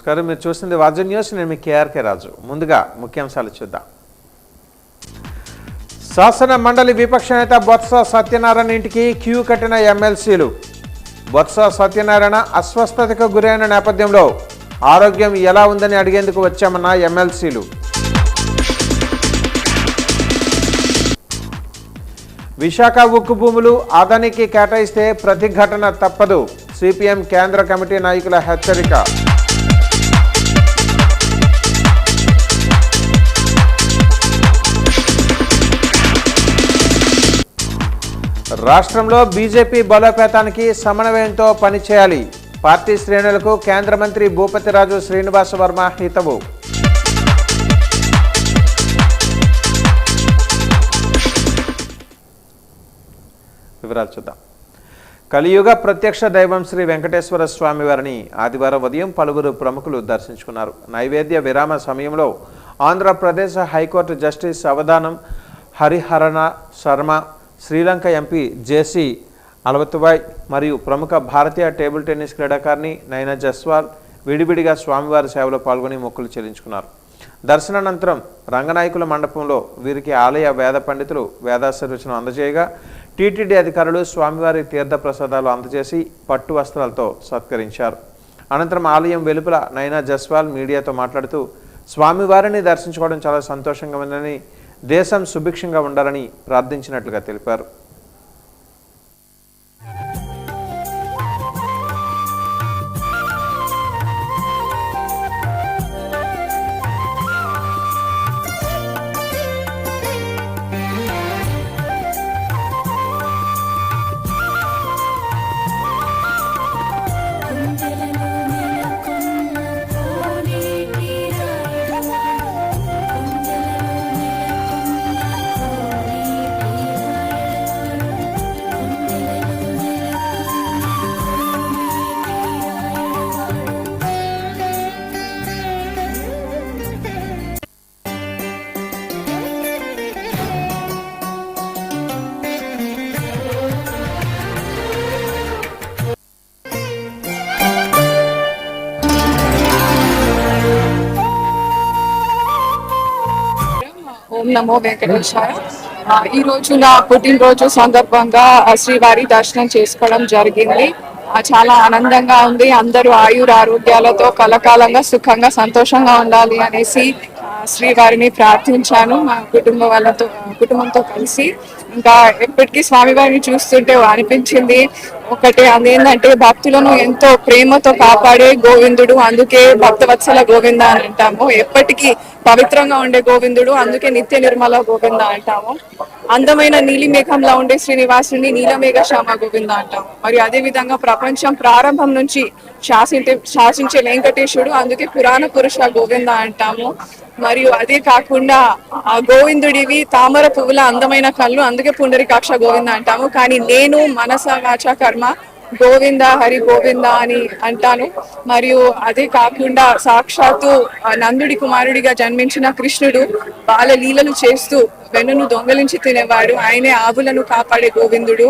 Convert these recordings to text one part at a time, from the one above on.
నమస్కారం. మీరు చూస్తుంది వాజన్ న్యూస్. నేను మీ కేఆర్కే రాజు. ముందుగా ముఖ్యాంశాలు చూద్దాం. శాసన మండలి విపక్ష నేత బొత్స సత్యనారాయణ ఇంటికి క్యూ కట్టిన ఎమ్మెల్సీలు. బొత్స సత్యనారాయణ అస్వస్థతకు గురైన నేపథ్యంలో ఆరోగ్యం ఎలా ఉందని అడిగేందుకు వచ్చామన్న ఎమ్మెల్సీలు. విశాఖ ఉక్కు భూములు అదానికి కేటాయిస్తే ప్రతిఘటన తప్పదు. సిపిఎం కేంద్ర కమిటీ నాయకుల హెచ్చరిక. రాష్ట్రంలో బీజేపీ బలోపేతానికి సమన్వయంతో పనిచేయాలి. పార్టీ శ్రేణులకు కేంద్ర మంత్రి భూపతిరాజు శ్రీనివాస వర్మ హితవు. వివరాలు చూద్దాం. కలియుగ ప్రత్యక్ష దైవం శ్రీ వెంకటేశ్వర స్వామి వారిని ఆదివారం ఉదయం పలువురు ప్రముఖులు దర్శించుకున్నారు. నైవేద్య విరామ సమయంలో ఆంధ్రప్రదేశ్ హైకోర్టు జస్టిస్ అవధానం హరిహరణ శర్మ, శ్రీలంక ఎంపీ జేసీ అలవతువాయ్ మరియు ప్రముఖ భారతీయ టేబుల్ టెన్నిస్ క్రీడాకారిణి నైనా జస్వాల్ విడివిడిగా స్వామివారి సేవలో పాల్గొని మొక్కులు చెల్లించుకున్నారు. దర్శనానంతరం రంగనాయకుల మండపంలో వీరికి ఆలయ వేద పండితులు వేదాశీర్వచనం అందజేయగా టీటీడీ అధికారులు స్వామివారి తీర్థ ప్రసాదాలు అందజేసి పట్టు వస్త్రాలతో సత్కరించారు. అనంతరం ఆలయం వెలుపల నైనా జస్వాల్ మీడియాతో మాట్లాడుతూ స్వామివారిని దర్శించుకోవడం చాలా సంతోషంగా ఉందని, దేశం సుభిక్షంగా ఉండాలని ప్రార్థించినట్లుగా తెలిపారు. ఓం నమో వెంకటేశాయ. ఈ రోజు నా పుట్టినరోజు సందర్భంగా శ్రీవారి దర్శనం చేసుకోవడం జరిగింది. చాలా ఆనందంగా ఉంది. అందరూ ఆయుర ఆరోగ్యాలతో కలకాలంగా సుఖంగా సంతోషంగా ఉండాలి అనేసి శ్రీవారిని ప్రార్థించాను మా కుటుంబంతో కలిసి. ఇంకా ఎప్పటికీ స్వామివారిని చూస్తుంటే అనిపించింది ఒకటే, అదేంటంటే భక్తులను ఎంతో ప్రేమతో కాపాడే గోవిందుడు, అందుకే భక్తవత్సల గోవింద అని అంటాము. ఎప్పటికీ పవిత్రంగా ఉండే గోవిందుడు, అందుకే నిత్య నిర్మల గోవింద అంటాము. అందమైన నీలి మేఘంలా ఉండే శ్రీనివాసుని నీలమేఘ శ్యామ గోవింద అంటాము. మరియు అదే విధంగా ప్రపంచం ప్రారంభం నుంచి శాసించే వెంకటేశుడు, అందుకే పురాణ పురుష గోవింద అంటాము. మరియు అదే కాకుండా ఆ గోవిందుడివి తామర పువ్వుల అందమైన కళ్ళు, అందుకే పుండరీకాక్ష గోవింద అంటాము. కానీ నేను మనస వాచ కర్మ గోవింద హరి గోవింద అని అంటాను. మరియు అదే కాకుండా సాక్షాత్తు నందుడి కుమారుడిగా జన్మించిన కృష్ణుడు బాల లీలలు చేస్తూ వెన్నును దొంగలించి తినేవాడు. ఆయనే ఆవులను కాపాడే గోవిందుడు,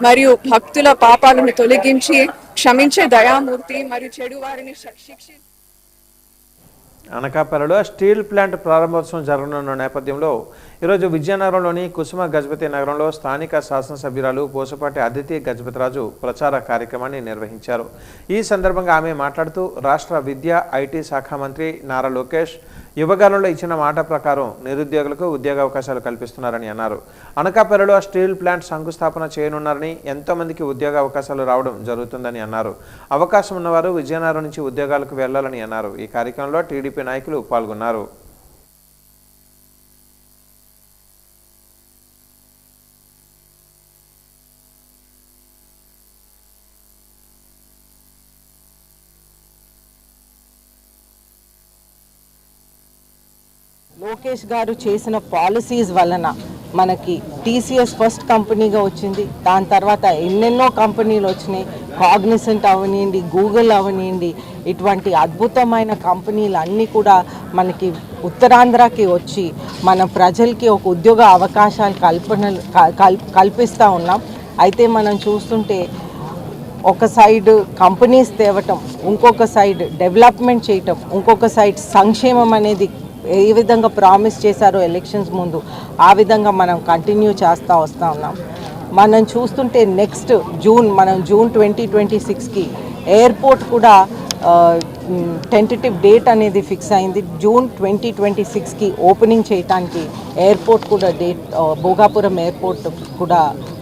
మరియు భక్తుల పాపాలను తొలగించి క్షమించే దయామూర్తి, మరియు చెడు వారిని శిక్షి. అనకాపల్లిలో స్టీల్ ప్లాంట్ ప్రారంభోత్సవం జరగనున్న నేపథ్యంలో ఈరోజు విజయనగరంలోని కుసుమ గజపతి నగరంలో స్థానిక శాసనసభ్యురాలు పూసపాటి అదితి గజపతిరాజు ప్రచార కార్యక్రమాన్ని నిర్వహించారు. ఈ సందర్భంగా ఆమె మాట్లాడుతూ రాష్ట్ర విద్యా ఐటీ శాఖ మంత్రి నారా లోకేష్ యువగాలంలో ఇచ్చిన మాట ప్రకారం నిరుద్యోగులకు ఉద్యోగ అవకాశాలు కల్పిస్తున్నారని అన్నారు. అనకాపల్లిలో స్టీల్ ప్లాంట్ శంకుస్థాపన చేయనున్నారని, ఎంతోమందికి ఉద్యోగ అవకాశాలు రావడం జరుగుతుందని అన్నారు. అవకాశం ఉన్నవారు విజయనగరం నుంచి ఉద్యోగాలకు వెళ్లాలని అన్నారు. ఈ కార్యక్రమంలో టీడీపీ నాయకులు పాల్గొన్నారు. లోకేష్ గారు చేసిన పాలసీస్ వలన మనకి టీసీఎస్ ఫస్ట్ కంపెనీగా వచ్చింది. దాని తర్వాత ఎన్నెన్నో కంపెనీలు వచ్చినాయి. కాగ్నిసెంట్ అవనివ్వండి, గూగుల్ అవనివ్వండి, ఇటువంటి అద్భుతమైన కంపెనీలు అన్నీ కూడా మనకి ఉత్తరాంధ్రకి వచ్చి మన ప్రజలకి ఒక ఉద్యోగ అవకాశాలు కల్పిస్తూ ఉన్నాం. అయితే మనం చూస్తుంటే ఒక సైడ్ కంపెనీస్ తేవటం, ఇంకొక సైడ్ డెవలప్మెంట్ చేయటం, ఇంకొక సైడ్ సంక్షేమం అనేది ఏ విధంగా ప్రామిస్ చేశారో ఎలక్షన్స్ ముందు ఆ విధంగా మనం కంటిన్యూ చేస్తూ వస్తూ ఉన్నాం. మనం చూస్తుంటే నెక్స్ట్ జూన్ 2026కి ఎయిర్పోర్ట్ కూడా టెంటేటివ్ డేట్ అనేది ఫిక్స్ అయింది. జూన్ 2026కి ఓపెనింగ్ చేయడానికి ఎయిర్పోర్ట్ కూడా డేట్, భోగాపురం ఎయిర్పోర్ట్ కూడా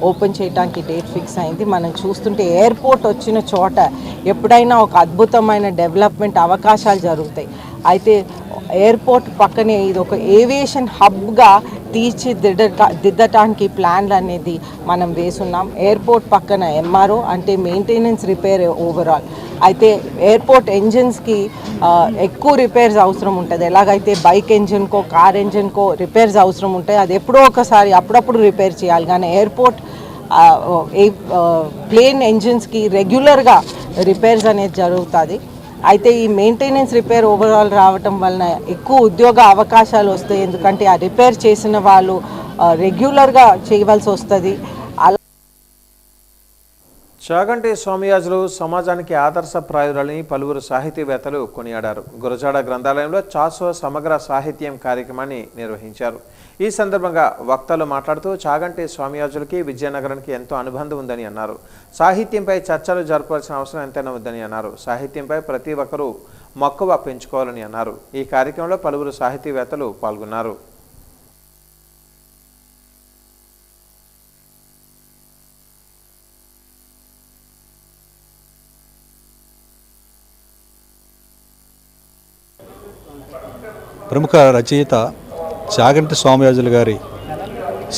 ఓపెన్ చేయడానికి డేట్ ఫిక్స్ అయింది. మనం చూస్తుంటే ఎయిర్పోర్ట్ వచ్చిన చోట ఎప్పుడైనా ఒక అద్భుతమైన డెవలప్మెంట్ అవకాశాలు జరుగుతాయి. అయితే ఎయిర్పోర్ట్ పక్కనే ఇది ఒక ఏవియేషన్ హబ్గా తీర్చిదిద్దటానికి ప్లాన్లు అనేది మనం వేసున్నాం. ఎయిర్పోర్ట్ పక్కన ఎంఆర్ఓ అంటే మెయింటెనెన్స్ రిపేర్ ఓవరాల్. అయితే ఎయిర్పోర్ట్ ఎంజిన్స్కి ఎక్కువ రిపేర్స్ అవసరం ఉంటుంది. ఎలాగైతే బైక్ ఎంజిన్కో కార్ ఎంజిన్కో రిపేర్స్ అవసరం ఉంటాయి, అది ఎప్పుడో ఒకసారి అప్పుడప్పుడు రిపేర్ చేయాలి. కానీ ఎయిర్పోర్ట్ ప్లేన్ ఎంజిన్స్కి రెగ్యులర్గా రిపేర్స్ అనేది జరుగుతుంది. అయితే ఈ మెయింటెనెన్స్ రిపేర్ ఓవరాల్ రావటం వలన ఎక్కువ ఉద్యోగ అవకాశాలు వస్తాయి. ఎందుకంటే ఆ రిపేర్ చేసిన వాళ్ళు రెగ్యులర్గా చేయవలసి వస్తుంది. చాగంటి స్వామియాజులు సమాజానికి ఆదర్శప్రాయులని పలువురు సాహితీవేత్తలు కొనియాడారు. గురజాడ గ్రంథాలయంలో చాసో సమగ్ర సాహిత్యం కార్యక్రమాన్ని నిర్వహించారు. ఈ సందర్భంగా వక్తలు మాట్లాడుతూ చాగంటి స్వామియాజులకి విజయనగరానికి ఎంతో అనుబంధం ఉందని అన్నారు. సాహిత్యంపై చర్చలు జరపాల్సిన అవసరం ఎంతైనా ఉందని అన్నారు. సాహిత్యంపై ప్రతి ఒక్కరూ మక్కువ పెంచుకోవాలని అన్నారు. ఈ కార్యక్రమంలో పలువురు సాహితీవేత్తలు పాల్గొన్నారు. ప్రముఖ రచయిత చాగంటి స్వామియాజులు గారి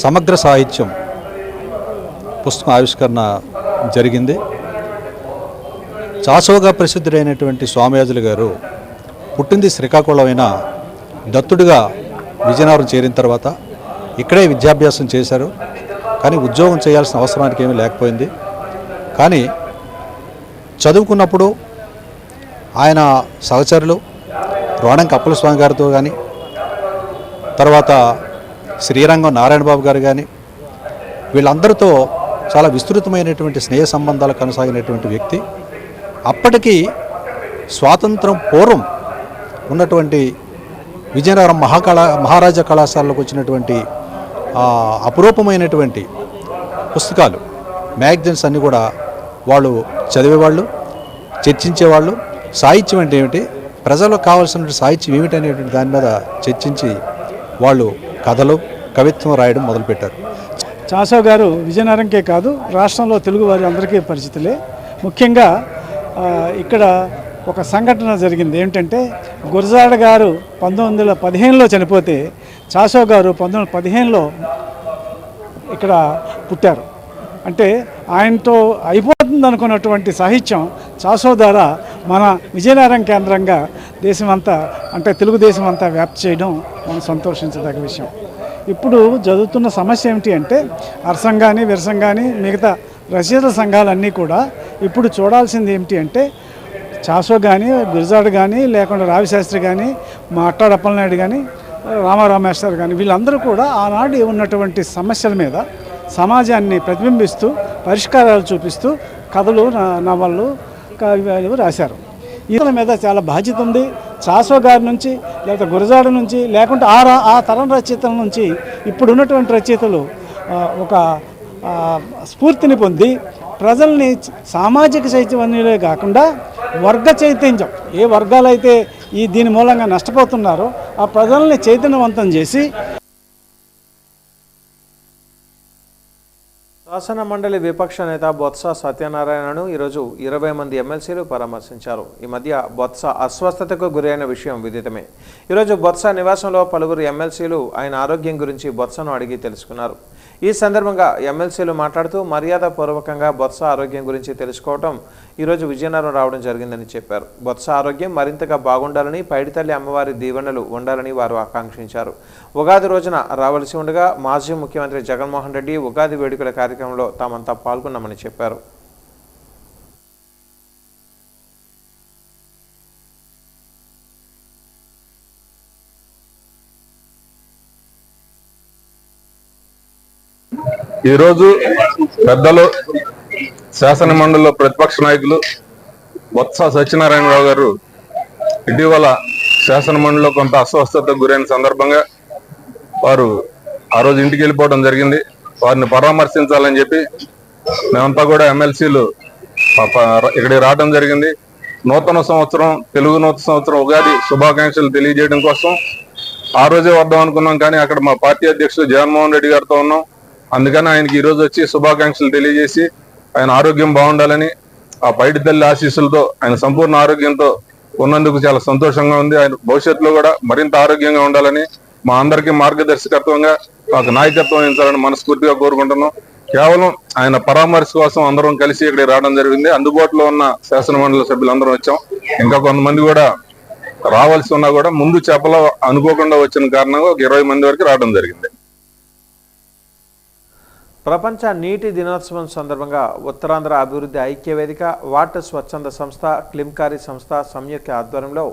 సమగ్ర సాహిత్యం పుస్తకం ఆవిష్కరణ జరిగింది. చాసోగా ప్రసిద్ధుడైనటువంటి స్వామియాజులు గారు పుట్టింది శ్రీకాకుళం అయినా దత్తుడిగా విజయనగరం చేరిన తర్వాత ఇక్కడే విద్యాభ్యాసం చేశారు. కానీ ఉద్యోగం చేయాల్సిన అవసరానికి ఏమీ లేకపోయింది. కానీ చదువుకున్నప్పుడు ఆయన సహచరులు రోణం కప్పలస్వామి గారితో కానీ, తర్వాత శ్రీరంగం నారాయణబాబు గారు కానీ, వీళ్ళందరితో చాలా విస్తృతమైనటువంటి స్నేహ సంబంధాలు కొనసాగినటువంటి వ్యక్తి. అప్పటికి స్వాతంత్రం పూర్వం ఉన్నటువంటి విజయనగరం మహారాజా కళాశాలలోకి వచ్చినటువంటి అపురూపమైనటువంటి పుస్తకాలు, మ్యాగజైన్స్ అన్నీ కూడా వాళ్ళు చదివేవాళ్ళు, చర్చించేవాళ్ళు. సాహిత్యం అంటే ఏమిటి, ప్రజలకు కావాల్సిన సాహిత్యం ఏమిటనేటువంటి దాని మీద చర్చించి వాళ్ళు కథలు, కవిత్వం రాయడం మొదలుపెట్టారు. చాసో గారు విజయనగరంకే కాదు రాష్ట్రంలో తెలుగు వారి అందరికీ పరిచితులే. ముఖ్యంగా ఇక్కడ ఒక సంఘటన జరిగింది. ఏమిటంటే గురజాడ గారు 1915లో చనిపోతే చాసో గారు 1915లో ఇక్కడ పుట్టారు. అంటే ఆయనతో అయిపోతుంది అనుకున్నటువంటి సాహిత్యం చాసో ద్వారా మన విజయనగరం కేంద్రంగా దేశమంతా, అంటే తెలుగుదేశం అంతా వ్యాప్తి చేయడం మనం సంతోషించదగ్గ విషయం. ఇప్పుడు జరుగుతున్న సమస్య ఏమిటి అంటే అర్సం కానీ, విరసం కానీ, మిగతా రచయితల సంఘాలన్నీ కూడా ఇప్పుడు చూడాల్సింది ఏమిటి అంటే చాసో కానీ, గురజాడ కానీ, లేకుండా రావిశాస్త్రి కానీ, మాట్టాడ అప్పలనాయుడు కానీ, రామారావు మాస్టర్ కానీ, వీళ్ళందరూ కూడా ఆనాడు ఉన్నటువంటి సమస్యల మీద సమాజాన్ని ప్రతిబింబిస్తూ పరిష్కారాలు చూపిస్తూ కథలు, నవళ్ళు, కావ్యాలు రాశారు. ఈతల మీద చాలా బాధ్యత ఉంది. చాసో గారి నుంచి, లేకపోతే గురజాడ నుంచి, లేకుంటే ఆ తరం రచయితల నుంచి ఇప్పుడు ఉన్నటువంటి రచయితలు ఒక స్ఫూర్తిని పొంది ప్రజల్ని సామాజిక చైతన్యంలో కాకుండా వర్గ చైతన్యం, ఏ వర్గాలైతే దీని మూలంగా నష్టపోతున్నారో ఆ ప్రజల్ని చైతన్యవంతం చేసి. శాసన మండలి విపక్ష నేత బొత్స సత్యనారాయణను ఈరోజు 20 మంది ఎమ్మెల్సీలు పరామర్శించారు. ఈ మధ్య బొత్స అస్వస్థతకు గురైన విషయం విదితమే. ఈరోజు బొత్స నివాసంలో పలువురు ఎమ్మెల్సీలు ఆయన ఆరోగ్యం గురించి బొత్సను అడిగి తెలుసుకున్నారు. ఈ సందర్భంగా ఎమ్మెల్సీలు మాట్లాడుతూ మర్యాదపూర్వకంగా బొత్స ఆరోగ్యం గురించి తెలుసుకోవడం ఈరోజు విజయనగరం రావడం జరిగిందని చెప్పారు. బొత్స ఆరోగ్యం మరింతగా బాగుండాలని, పైడితల్లి అమ్మవారి దీవెనలు ఉండాలని వారు ఆకాంక్షించారు. ఉగాది రోజున రావాల్సి ఉండగా మాజీ ముఖ్యమంత్రి జగన్మోహన్ రెడ్డి ఉగాది వేడుకల కార్యక్రమంలో తామంతా పాల్గొన్నామని చెప్పారు. ఈరోజు పెద్దలు శాసన మండలిలో ప్రతిపక్ష నాయకులు బొత్స సత్యనారాయణరావు గారు ఇటీవల శాసన మండలిలో కొంత అస్వస్థతకు గురైన సందర్భంగా వారు ఆ రోజు ఇంటికి వెళ్ళిపోవడం జరిగింది. వారిని పరామర్శించాలని చెప్పి మేమంతా కూడా ఎమ్మెల్సీలు ఇక్కడికి రావడం జరిగింది. నూతన సంవత్సరం, తెలుగు నూతన సంవత్సరం ఉగాది శుభాకాంక్షలు తెలియజేయడం కోసం ఆ రోజే వద్దాం అనుకున్నాం. కానీ అక్కడ మా పార్టీ అధ్యక్షుడు జగన్మోహన్ రెడ్డి గారితో ఉన్నాం. అందుకని ఆయనకి ఈ రోజు వచ్చి శుభాకాంక్షలు తెలియజేసి ఆయన ఆరోగ్యం బాగుండాలని, ఆ పైడి తల్లి ఆశీస్సులతో ఆయన సంపూర్ణ ఆరోగ్యంతో ఉన్నందుకు చాలా సంతోషంగా ఉంది. ఆయన భవిష్యత్తులో కూడా మరింత ఆరోగ్యంగా ఉండాలని, మా అందరికీ మార్గదర్శకత్వంగా మాకు నాయకత్వం వహించాలని మనస్ఫూర్తిగా కోరుకుంటున్నాం. కేవలం ఆయన పరామర్శ కోసం అందరం కలిసి ఇక్కడ రావడం జరిగింది. అందుబాటులో ఉన్న శాసన మండలి సభ్యులందరం వచ్చాం. ఇంకా కొంతమంది కూడా రావాల్సి ఉన్నా కూడా ముందు చెప్పలో అనుకోకుండా వచ్చిన కారణంగా ఒక 20 మంది వరకు రావడం జరిగింది. ప్రపంచ నీటి దినోత్సవం సందర్భంగా ఉత్తరాంధ్ర అభివృద్ధి ఐక్యవేదిక, వాటర్ స్వచ్ఛంద సంస్థ, క్లింకారీ సంస్థ సంయుక్త ఆధ్వర్యంలో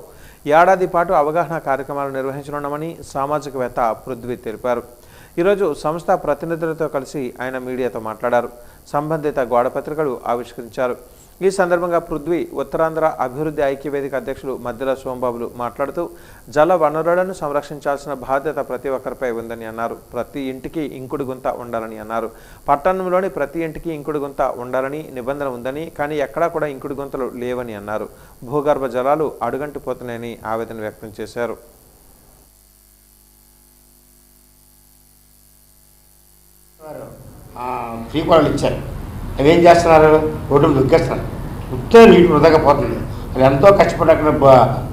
ఏడాది పాటు అవగాహన కార్యక్రమాలు నిర్వహించనున్నామని సామాజికవేత్త పృథ్వీ తెలిపారు. ఈరోజు సంస్థ ప్రతినిధులతో కలిసి ఆయన మీడియాతో మాట్లాడారు. సంబంధిత గోడపత్రికలు ఆవిష్కరించారు. ఈ సందర్భంగా పృథ్వీ ఉత్తరాంధ్ర అభివృద్ధి ఐక్యవేదిక అధ్యక్షులు మద్దెల సోంబాబులు మాట్లాడుతూ జల వనరులను సంరక్షించాల్సిన బాధ్యత ప్రతి ఒక్కరిపై ఉందని అన్నారు. ప్రతి ఇంటికి ఇంకుడు గుంత ఉండాలని అన్నారు. పట్టణంలోని ప్రతి ఇంటికి ఇంకుడు గుంత ఉండాలని నిబంధన ఉందని, కానీ ఎక్కడా కూడా ఇంకుడు గుంతలు లేవని అన్నారు. భూగర్భ జలాలు అడుగంటిపోతున్నాయని ఆవేదన వ్యక్తం చేశారు. ఫ్రీ కోడలు ఇచ్చారు. అవి ఏం చేస్తున్నారు? రోడ్డులు దుక్కేస్తున్నారు. ఉత్తే నీటి వృధాగా పోతుంది. అది ఎంతో కష్టపడి అక్కడ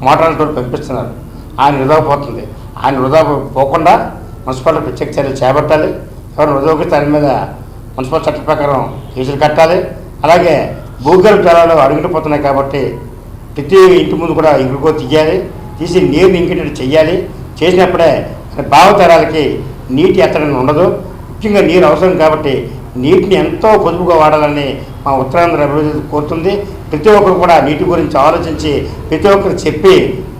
మోటార్లతో పంపిస్తున్నారు. ఆయన వృధా పోతుంది. ఆయన వృధా పోకుండా మున్సిపాలిటీ ప్రత్యేక చర్యలు చేపట్టాలి. ఎవరు వృధాకి దాని మీద మున్సిపల్ చట్ట ప్రకారం కేసులు కట్టాలి. అలాగే భూగర్భ జలాలు అడుగుండిపోతున్నాయి కాబట్టి ప్రతి ఇంటి ముందు కూడా ఇంకుడుకో తీయాలి. తీసి నీరుని ఇంకేటట్టు చెయ్యాలి. చేసినప్పుడే భావతరాలకి నీటి ఎత్తడం ఉండదు. ముఖ్యంగా నీరు అవసరం కాబట్టి నీటిని ఎంతో పొదుపుగా వాడాలని మా ఉత్తరాంధ్ర అభివృద్ధి కోరుతుంది. ప్రతి ఒక్కరు కూడా నీటి గురించి ఆలోచించి ప్రతి ఒక్కరు చెప్పి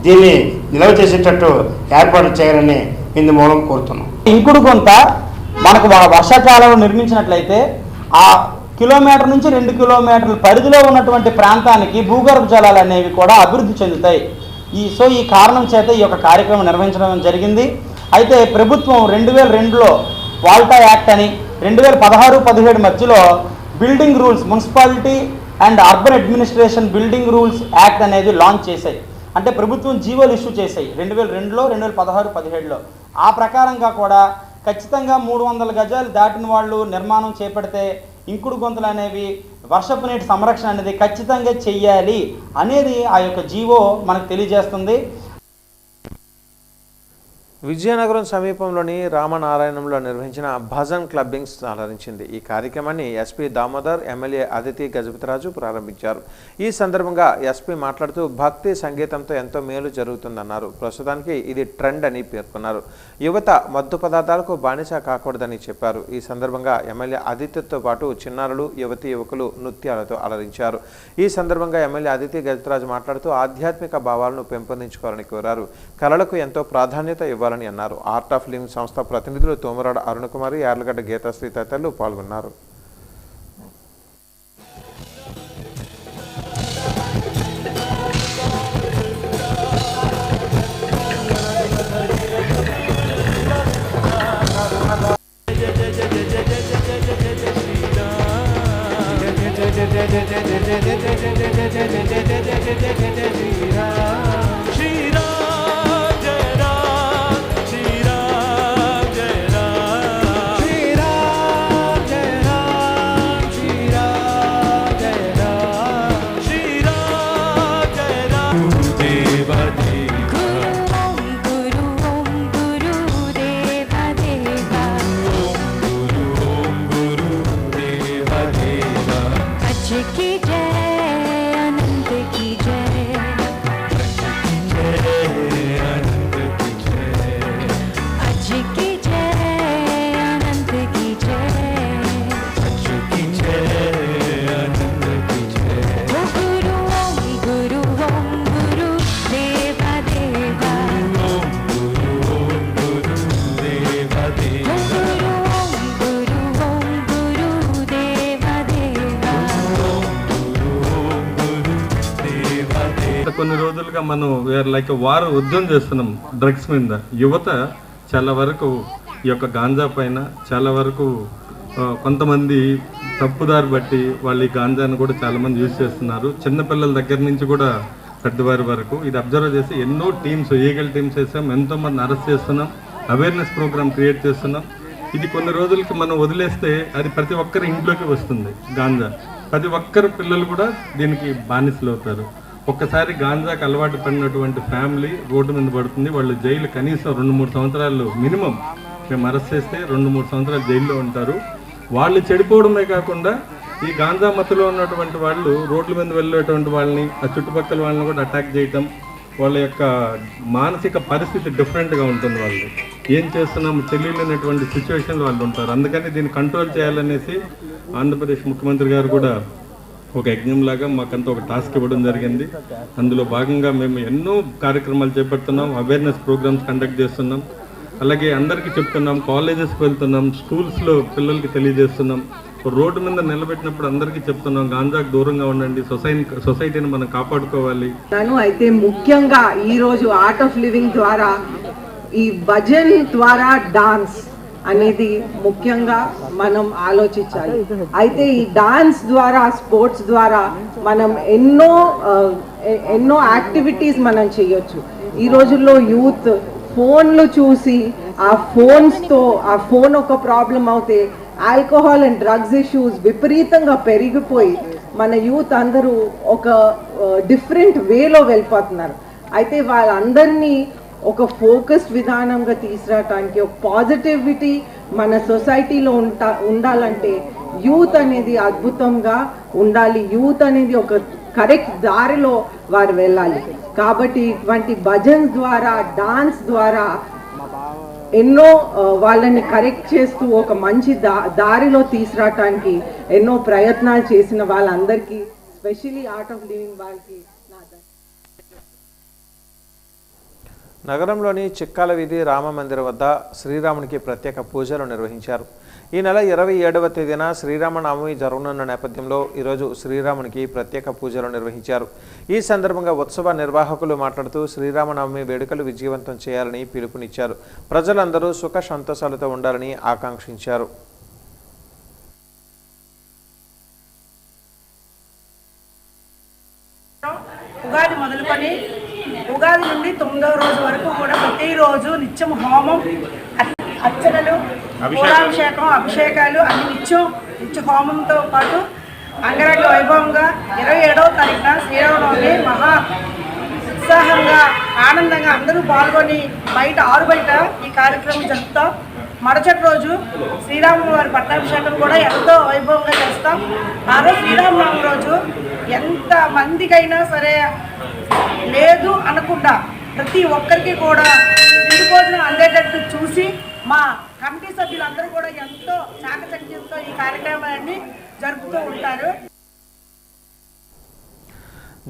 దీన్ని నిల్వ చేసేటట్టు ఏర్పాటు చేయాలని ఇందు మూలం కోరుతున్నాం. ఇంకుడు గుంత మనకు వర్షాకాలంలో నిర్మించినట్లయితే ఆ కిలోమీటర్ నుంచి 2 కిలోమీటర్ల పరిధిలో ఉన్నటువంటి ప్రాంతానికి భూగర్భ జలాలు అనేవి కూడా అభివృద్ధి చెందుతాయి. ఈ కారణం చేత ఈ యొక్క కార్యక్రమం నిర్వహించడం జరిగింది. అయితే ప్రభుత్వం 2002లో వాల్టా యాక్ట్ అని 2016-17 మధ్యలో building rules, municipality and urban administration building rules act అనేది లాంచ్ చేశాయి. అంటే ప్రభుత్వం జీవోలు ఇష్యూ చేశాయి 2002లో, 2016-17లో. ఆ ప్రకారంగా కూడా ఖచ్చితంగా 300 గజాలు దాటిన వాళ్ళు నిర్మాణం చేపడితే ఇంకుడు గొంతులు అనేవి, వర్షపు నీటి సంరక్షణ అనేది ఖచ్చితంగా చెయ్యాలి అనేది ఆ యొక్క జీవో మనకు తెలియజేస్తుంది. విజయనగరం సమీపంలోని రామనారాయణంలో నిర్వహించిన భజన్ క్లబ్బింగ్స్ అలరించింది. ఈ కార్యక్రమాన్ని ఎస్పీ దామోదర్, ఎమ్మెల్యే అదితి గజపతిరాజు ప్రారంభించారు. ఈ సందర్భంగా ఎస్పీ మాట్లాడుతూ భక్తి సంగీతంతో ఎంతో మేలు జరుగుతుందన్నారు. ప్రస్తుతానికి ఇది ట్రెండ్ అని పేర్కొన్నారు. యువత మత్తు పదార్థాలకు బానిస కాకూడదని చెప్పారు. ఈ సందర్భంగా ఎమ్మెల్యే అదితితో పాటు చిన్నారులు, యువతీ యువకులు నృత్యాలతో అలరించారు. ఈ సందర్భంగా ఎమ్మెల్యే అదితి గజపతిరాజు మాట్లాడుతూ ఆధ్యాత్మిక భావాలను పెంపొందించుకోవాలని కోరారు. కళలకు ఎంతో ప్రాధాన్యత ఇవ్వాలి అన్నారు. ఆర్ట్ ఆఫ్ లివింగ్ సంస్థ ప్రతినిధులు తోమరాడ అరుణకుమారి, యార్లగడ్డ గీతాశ్రీ తదితరులు పాల్గొన్నారు. की जय, अनंत की जय। కొన్ని రోజులుగా మనం లైక్ వారు ఉద్యమం చేస్తున్నాం డ్రగ్స్ మీద. యువత చాలా వరకు ఈ యొక్క గాంజా పైన చాలా వరకు కొంతమంది తప్పుదారి బట్టి వాళ్ళు ఈ గాంజాను కూడా చాలామంది యూజ్ చేస్తున్నారు. చిన్నపిల్లల దగ్గర నుంచి కూడా పెద్దవారి వరకు ఇది అబ్జర్వ్ చేసి ఎన్నో టీమ్స్, ఈగల్ టీమ్స్ వేసాం, ఎంతోమంది అరెస్ట్ చేస్తున్నాం, అవేర్నెస్ ప్రోగ్రామ్ క్రియేట్ చేస్తున్నాం. ఇది కొన్ని రోజులకి మనం వదిలేస్తే అది ప్రతి ఒక్కరి ఇంట్లోకి వస్తుంది గాంజా. ప్రతి ఒక్కరు పిల్లలు కూడా దీనికి బానిసలు అవుతారు. ఒక్కసారి గాంజాకి అలవాటు పడినటువంటి ఫ్యామిలీ రోడ్డు మీద పడుతుంది. వాళ్ళు జైలు కనీసం 2-3 సంవత్సరాలు మినిమం మేము అరెస్ట్ చేస్తే 2-3 సంవత్సరాలు జైల్లో ఉంటారు. వాళ్ళు చెడిపోవడమే కాకుండా ఈ గాంజా మత్తులో ఉన్నటువంటి వాళ్ళు రోడ్ల మీద వెళ్ళేటువంటి వాళ్ళని, ఆ చుట్టుపక్కల వాళ్ళని కూడా అటాక్ చేయటం, వాళ్ళ యొక్క మానసిక పరిస్థితి డిఫరెంట్గా ఉంటుంది. వాళ్ళు ఏం చేస్తున్నాము తెలియలేనటువంటి సిచ్యువేషన్లో వాళ్ళు ఉంటారు. అందుకని దీన్ని కంట్రోల్ చేయాలనేసి ఆంధ్రప్రదేశ్ ముఖ్యమంత్రి గారు కూడా ఒక యజ్ఞం లాగా మాకంతా ఒక టాస్క్ ఇవ్వడం జరిగింది. అందులో భాగంగా మేము ఎన్నో కార్యక్రమాలు చేపడుతున్నాం, అవేర్నెస్ ప్రోగ్రామ్స్ కండక్ట్ చేస్తున్నాం. అలాగే అందరికీ చెప్తున్నాం, కాలేజెస్కి వెళ్తున్నాం, స్కూల్స్లో పిల్లలకి తెలియజేస్తున్నాం. రోడ్డు మీద నిలబెట్టినప్పుడు అందరికీ చెప్తున్నాం, గాంజాకు దూరంగా ఉండండి, సొసైటీని మనం కాపాడుకోవాలి. అయితే ముఖ్యంగా ఈరోజు ఆర్ట్ ఆఫ్ లివింగ్ ద్వారా, ఈ భజన్ ద్వారా డాన్స్ అనేది ముఖ్యంగా మనం ఆలోచించాలి. అయితే ఈ డాన్స్ ద్వారా, స్పోర్ట్స్ ద్వారా మనం ఎన్నో యాక్టివిటీస్ మనం చేయొచ్చు. ఈ రోజుల్లో యూత్ ఫోన్లు చూసి ఆ ఫోన్ ఒక ప్రాబ్లం అవుతే ఆల్కహాల్ అండ్ డ్రగ్స్ ఇష్యూస్ విపరీతంగా పెరిగిపోయి మన యూత్ అందరూ ఒక డిఫరెంట్ వేలో వెళ్ళిపోతున్నారు. అయితే వాళ్ళందరినీ ఒక ఫోకస్ విధానంగా తీసుకురావడానికి, ఒక పాజిటివిటీ మన సొసైటీలో ఉండాలంటే యూత్ అనేది అద్భుతంగా ఉండాలి. యూత్ అనేది ఒక కరెక్ట్ దారిలో వారు వెళ్ళాలి. కాబట్టి ఇటువంటి భజన్స్ ద్వారా, డాన్స్ ద్వారా ఎన్నో వాళ్ళని కరెక్ట్ చేస్తూ ఒక మంచి దారిలో తీసుకురావటానికి ఎన్నో ప్రయత్నాలు చేసిన వాళ్ళందరికీ, స్పెషల్లీ ఆర్ట్ ఆఫ్ లివింగ్ వాళ్ళకి నగరంలోని చిక్కాల వీధి రామమందిరం వద్ద శ్రీరామునికి ప్రత్యేక పూజలు నిర్వహించారు. ఈ నెల 27వ తేదీన శ్రీరామనవమి జరగనున్న నేపథ్యంలో ఈరోజు శ్రీరామునికి ప్రత్యేక పూజలు నిర్వహించారు. ఈ సందర్భంగా ఉత్సవ నిర్వాహకులు మాట్లాడుతూ శ్రీరామనవమి వేడుకలు విజయవంతం చేయాలని పిలుపునిచ్చారు. ప్రజలందరూ సుఖ సంతోషాలతో ఉండాలని ఆకాంక్షించారు. ఉగాది మొదలుకొని ఉగాది నుండి 9వ రోజు వరకు కూడా ప్రతిరోజు నిత్యం హోమం, అర్చనలు, పూలాభిషేకం, అభిషేకాలు అన్ని నిత్య హోమంతో పాటు అంగరంగ వైభవంగా 27వ తారీఖున శ్రీరామనవమి మహా ఉత్సాహంగా ఆనందంగా అందరూ పాల్గొని బయట ఈ కార్యక్రమం జరుపుతాం. మరుసటి రోజు శ్రీరాముల వారి పట్టాభిషేకం కూడా ఎంతో వైభవంగా చేస్తాం. ఆ రోజు శ్రీరామనవమి రోజు ఎంత మందికైనా సరే లేదు అనకుండా ప్రతి ఒక్కరికి కూడా ఇంటి భోజనం అందేటట్టు చూసి మా కమిటీ సభ్యులందరూ కూడా ఎంతో చాకచక్యంతో ఈ కార్యక్రమాన్ని జరుపుతూ ఉంటారు.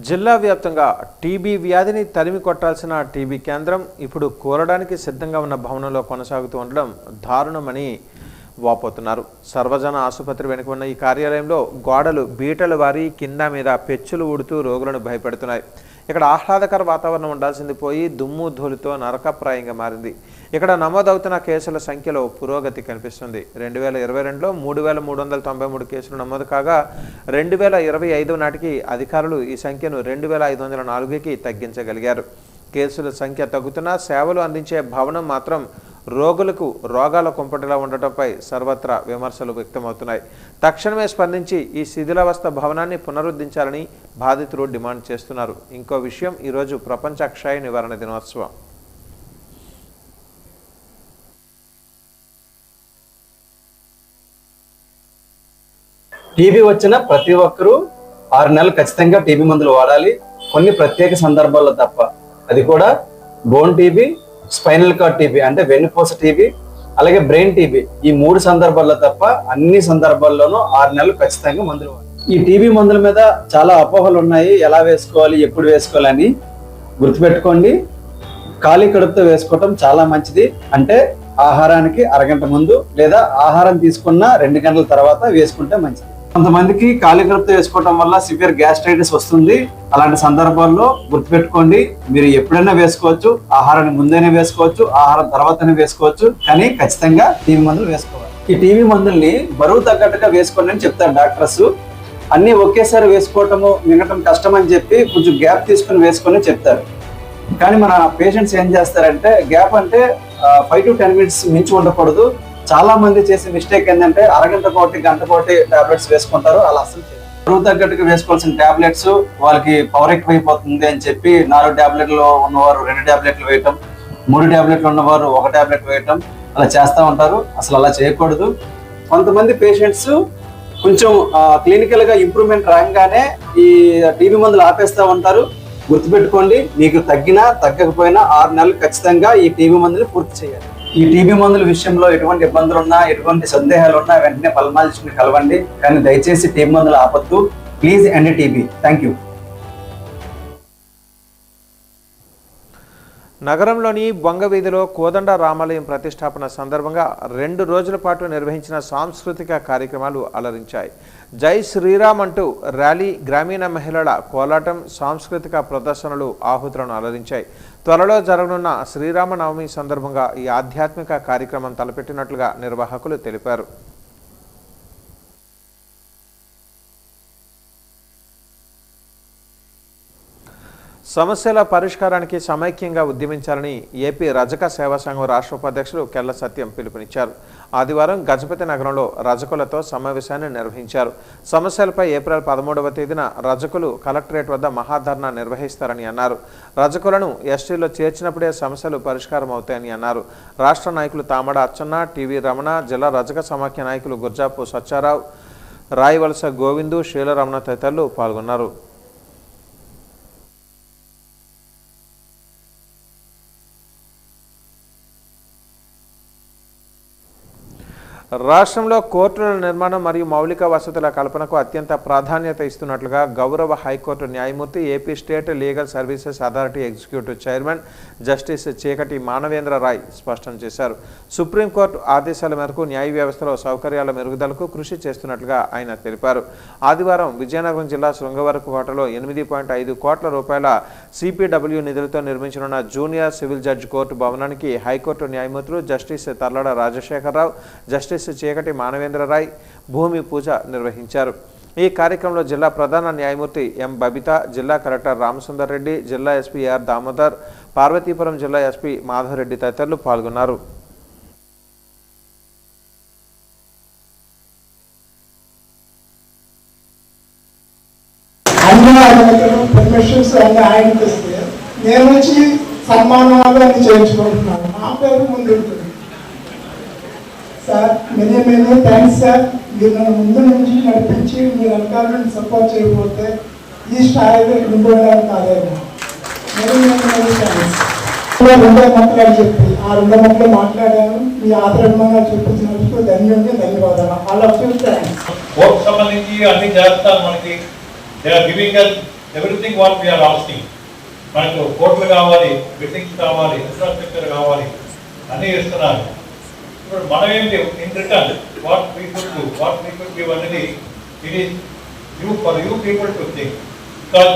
జిల్లా వ్యాప్తంగా టీబీ వ్యాధిని తరిమి కొట్టాల్సిన టీబీ కేంద్రం ఇప్పుడు కూలడానికి సిద్ధంగా ఉన్న భవనంలో కొనసాగుతూ ఉండడం దారుణమని వాపోతున్నారు. సర్వజన ఆసుపత్రి వెనుక ఉన్న ఈ కార్యాలయంలో గోడలు బీటలు వారి కింద మీద పెచ్చులు ఊడుతూ రోగులను భయపెడుతున్నాయి. ఇక్కడ ఆహ్లాదకర వాతావరణం ఉండాల్సింది పోయి దుమ్ము ధూళితో నరకప్రాయంగా మారింది. ఇక్కడ నమోదవుతున్న కేసుల సంఖ్యలో పురోగతి కనిపిస్తుంది. 2022లో 3393 కేసులు నమోదు కాగా 2025 నాటికి అధికారులు ఈ సంఖ్యను 2504కి తగ్గించగలిగారు. కేసుల సంఖ్య తగ్గుతున్నా సేవలు అందించే భవనం మాత్రం రోగులకు రోగాల కుంపటిలా ఉండటంపై సర్వత్రా విమర్శలు వ్యక్తమవుతున్నాయి. తక్షణమే స్పందించి ఈ శిథిలావస్థ భవనాన్ని పునరుద్ధరించాలని బాధితులు డిమాండ్ చేస్తున్నారు. ఇంకో విషయం, ఈరోజు ప్రపంచ క్షయ నివారణ దినోత్సవం. టీబీ వచ్చిన ప్రతి ఒక్కరూ 6 నెలలు ఖచ్చితంగా టీబీ మందులు వాడాలి. కొన్ని ప్రత్యేక సందర్భాల్లో తప్ప, అది కూడా bone TB, spinal cord TB అంటే వెన్నుపూస టీబీ, అలాగే బ్రెయిన్ టీబీ, ఈ 3 సందర్భాల్లో తప్ప అన్ని సందర్భాల్లోనూ 6 నెలలు ఖచ్చితంగా మందులు వాడాలి. ఈ టీబీ మందుల మీద చాలా అపోహలు ఉన్నాయి. ఎలా వేసుకోవాలి, ఎప్పుడు వేసుకోవాలని గుర్తుపెట్టుకోండి. ఖాళీ కడుపుతో వేసుకోవటం చాలా మంచిది. అంటే ఆహారానికి అరగంట ముందు లేదా ఆహారం తీసుకున్న 2 గంటల తర్వాత వేసుకుంటే మంచిది. కొంతమందికి కాలికలతో వేసుకోవడం వల్ల సివియర్ గ్యాస్ట్రైటిస్ వస్తుంది. అలాంటి సందర్భాల్లో గుర్తుపెట్టుకోండి, మీరు ఎప్పుడైనా వేసుకోవచ్చు. ఆహారాన్ని ముందైనా వేసుకోవచ్చు, ఆహారం తర్వాతనే వేసుకోవచ్చు, కానీ ఖచ్చితంగా టీబీ మందులు వేసుకోవాలి. ఈ టీబీ మందుల్ని బరువు తగ్గట్టుగా వేసుకోండి అని చెప్తారు డాక్టర్స్. అన్ని ఒకేసారి వేసుకోవటము మిగటం కష్టం అని చెప్పి కొంచెం గ్యాప్ తీసుకుని వేసుకొని చెప్తారు. కానీ మన పేషెంట్స్ ఏం చేస్తారంటే, గ్యాప్ అంటే 5 to 10 minutes మించి ఉండకూడదు. చాలా మంది చేసే మిస్టేక్ ఏంటంటే అరగంట కోటి గంట కోటి టాబ్లెట్స్ వేసుకుంటారు. అలా అసలు బరువు తగ్గట్టుగా వేసుకోవాల్సిన టాబ్లెట్స్ వాళ్ళకి పవర్ ఎక్కువైపోతుంది అని చెప్పి 4 టాబ్లెట్లు ఉన్నవారు 2 టాబ్లెట్లు వేయటం, 3 టాబ్లెట్లు ఉన్నవారు 1 టాబ్లెట్ వేయటం, అలా చేస్తూ ఉంటారు. అసలు అలా చేయకూడదు. కొంతమంది పేషెంట్స్ కొంచెం క్లినికల్ గా ఇంప్రూవ్మెంట్ రాగానే ఈ టీబీ మందులు ఆపేస్తూ ఉంటారు. గుర్తుపెట్టుకోండి, మీకు తగ్గినా తగ్గకపోయినా 6 నెలలు ఖచ్చితంగా ఈ టీబీ మందులు పూర్తి చేయాలి. ఈ టీబీ మందుల విషయంలో ఎటువంటి ఇబ్బందులు ఉన్నా, ఎటువంటి సందేహాలు ఉన్నా వెంటనే పల్మాలజిస్ట్ని కలవండి. కానీ దయచేసి టీబీ మందులు ఆపొద్దు. Please end TB. Thank you. నగరంలోని బొంగవీధిలో కోదండ రామాలయం ప్రతిష్టాపన సందర్భంగా 2 రోజుల పాటు నిర్వహించిన సాంస్కృతిక కార్యక్రమాలు అలరించాయి. జై శ్రీరామ్ అంటూ ర్యాలీ, గ్రామీణ మహిళల కోలాటం, సాంస్కృతిక ప్రదర్శనలు ఆహుతులను అలరించాయి. త్వరలో జరగనున్న శ్రీరామనవమి సందర్భంగా ఈ ఆధ్యాత్మిక కార్యక్రమం తలపెట్టినట్లుగా నిర్వాహకులు తెలిపారు. సమస్యల పరిష్కారానికి సమైక్యంగా ఉద్యమించాలని ఏపీ రజక సేవా సంఘం రాష్ట్ర ఉపాధ్యక్షులు కెల్ల సత్యం పిలుపునిచ్చారు. ఆదివారం గజపతి నగరంలో రజకులతో సమావేశాన్ని నిర్వహించారు. సమస్యలపై ఏప్రిల్ 13వ తేదీన రజకులు కలెక్టరేట్ వద్ద మహాధర్నా నిర్వహిస్తారని అన్నారు. రజకులను ఎస్టీలో చేర్చినప్పుడే సమస్యలు పరిష్కారం అవుతాయని అన్నారు. రాష్ట్ర నాయకులు తామడ అచ్చన్న, టీవీ రమణ, జిల్లా రజక సమాఖ్య నాయకులు గుర్జాపు సత్యారావు, రాయవలస గోవిందు, శీలరమణ తదితరులు పాల్గొన్నారు. రాష్ట్రంలో కోర్టుల నిర్మాణం మరియు మౌలిక వసతుల కల్పనకు అత్యంత ప్రాధాన్యత ఇస్తున్నట్లుగా గౌరవ హైకోర్టు న్యాయమూర్తి, AP state legal services authority executive chairman justice చీకటి మానవేంద్ర రాయ్ స్పష్టం చేశారు. సుప్రీంకోర్టు ఆదేశాల మేరకు న్యాయ వ్యవస్థలో సౌకర్యాల మెరుగుదలకు కృషి చేస్తున్నట్లుగా ఆయన తెలిపారు. ఆదివారం విజయనగరం జిల్లా శృంగవరపుకోటలో 8.5 కోట్ల రూపాయల సిపిడబ్ల్యూ నిధులతో నిర్మించనున్న జూనియర్ సివిల్ జడ్జి కోర్టు భవనానికి హైకోర్టు న్యాయమూర్తులు జస్టిస్ తర్లడ రాజశేఖరరావు, జస్టిస్ చీకటి మానవేంద్ర రాయ్ భూమి పూజ నిర్వహించారు. ఈ కార్యక్రమంలో జిల్లా ప్రధాన న్యాయమూర్తి ఎం బబిత, జిల్లా కలెక్టర్ రామసుందర్ రెడ్డి, జిల్లా ఎస్పీ ఆర్ దామోదర్, పార్వతీపురం జిల్లా ఎస్పీ మాధవరెడ్డి తదితరులు పాల్గొన్నారు. నేను వచ్చి సన్మానాలు అని చేయించుకుంటున్నాను. నా పేరు ముందు సార్. Many thanks sir. మీరు నన్ను ముందు నుంచి నడిపించి మీరు వెనకాల నుండి సపోర్ట్ చేయకపోతే ఈ స్థాయిలో ఉండడానికి కాదేమో. Many thanks. 2 మాటలు చెప్పి ఆ 2 మాటలు మాట్లాడాను. మీ ఆదరణంగా చూపించినందుకు ధన్యవాదాలు. అలా థ్యాంక్స్. కోర్టు సంబంధించి అన్ని చేస్తారు. మనకి giving everything what we are asking. మనకు కోర్టులు కావాలి, బిల్డింగ్స్ కావాలి, ఇన్ఫ్రాస్ట్రక్చర్ కావాలి, అన్నీ ఇస్తున్నారు. ఇప్పుడు మనం ఏంటి in return what we could do, what we could give అనేది it is you for you people to think. Because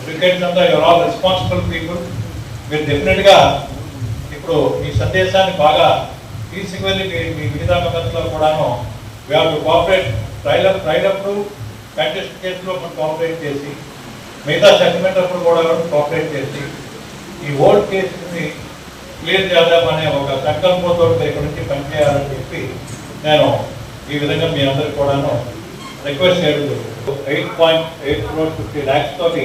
crickets అంతా యూఆర్ ఆల్ రెస్పాన్సిబుల్ పీపుల్. మీరు డెఫినెట్గా ఇప్పుడు ఈ సందేశాన్ని బాగా తీసుకువెళ్ళి మీ మిగతా పద్ధతిలో కూడాను we have to cooperate. Trial అప్పుడు కంటెస్ట్ కేసులో మనం కోఆపరేట్ చేసి, మిగతా సెటిల్మెంట్ అప్పుడు కూడా కోఆపరేట్ చేసి ఈ ఓల్డ్ కేసుని క్లియర్ చేద్దామనే ఒక సంకల్పంతో ఇక్కడ నుంచి పనిచేయాలని చెప్పి నేను ఈ విధంగా మీ అందరికి కూడాను రిక్వెస్ట్ చేయడం జరుగుతుంది. 8.8 crores 50 lakhs తోటి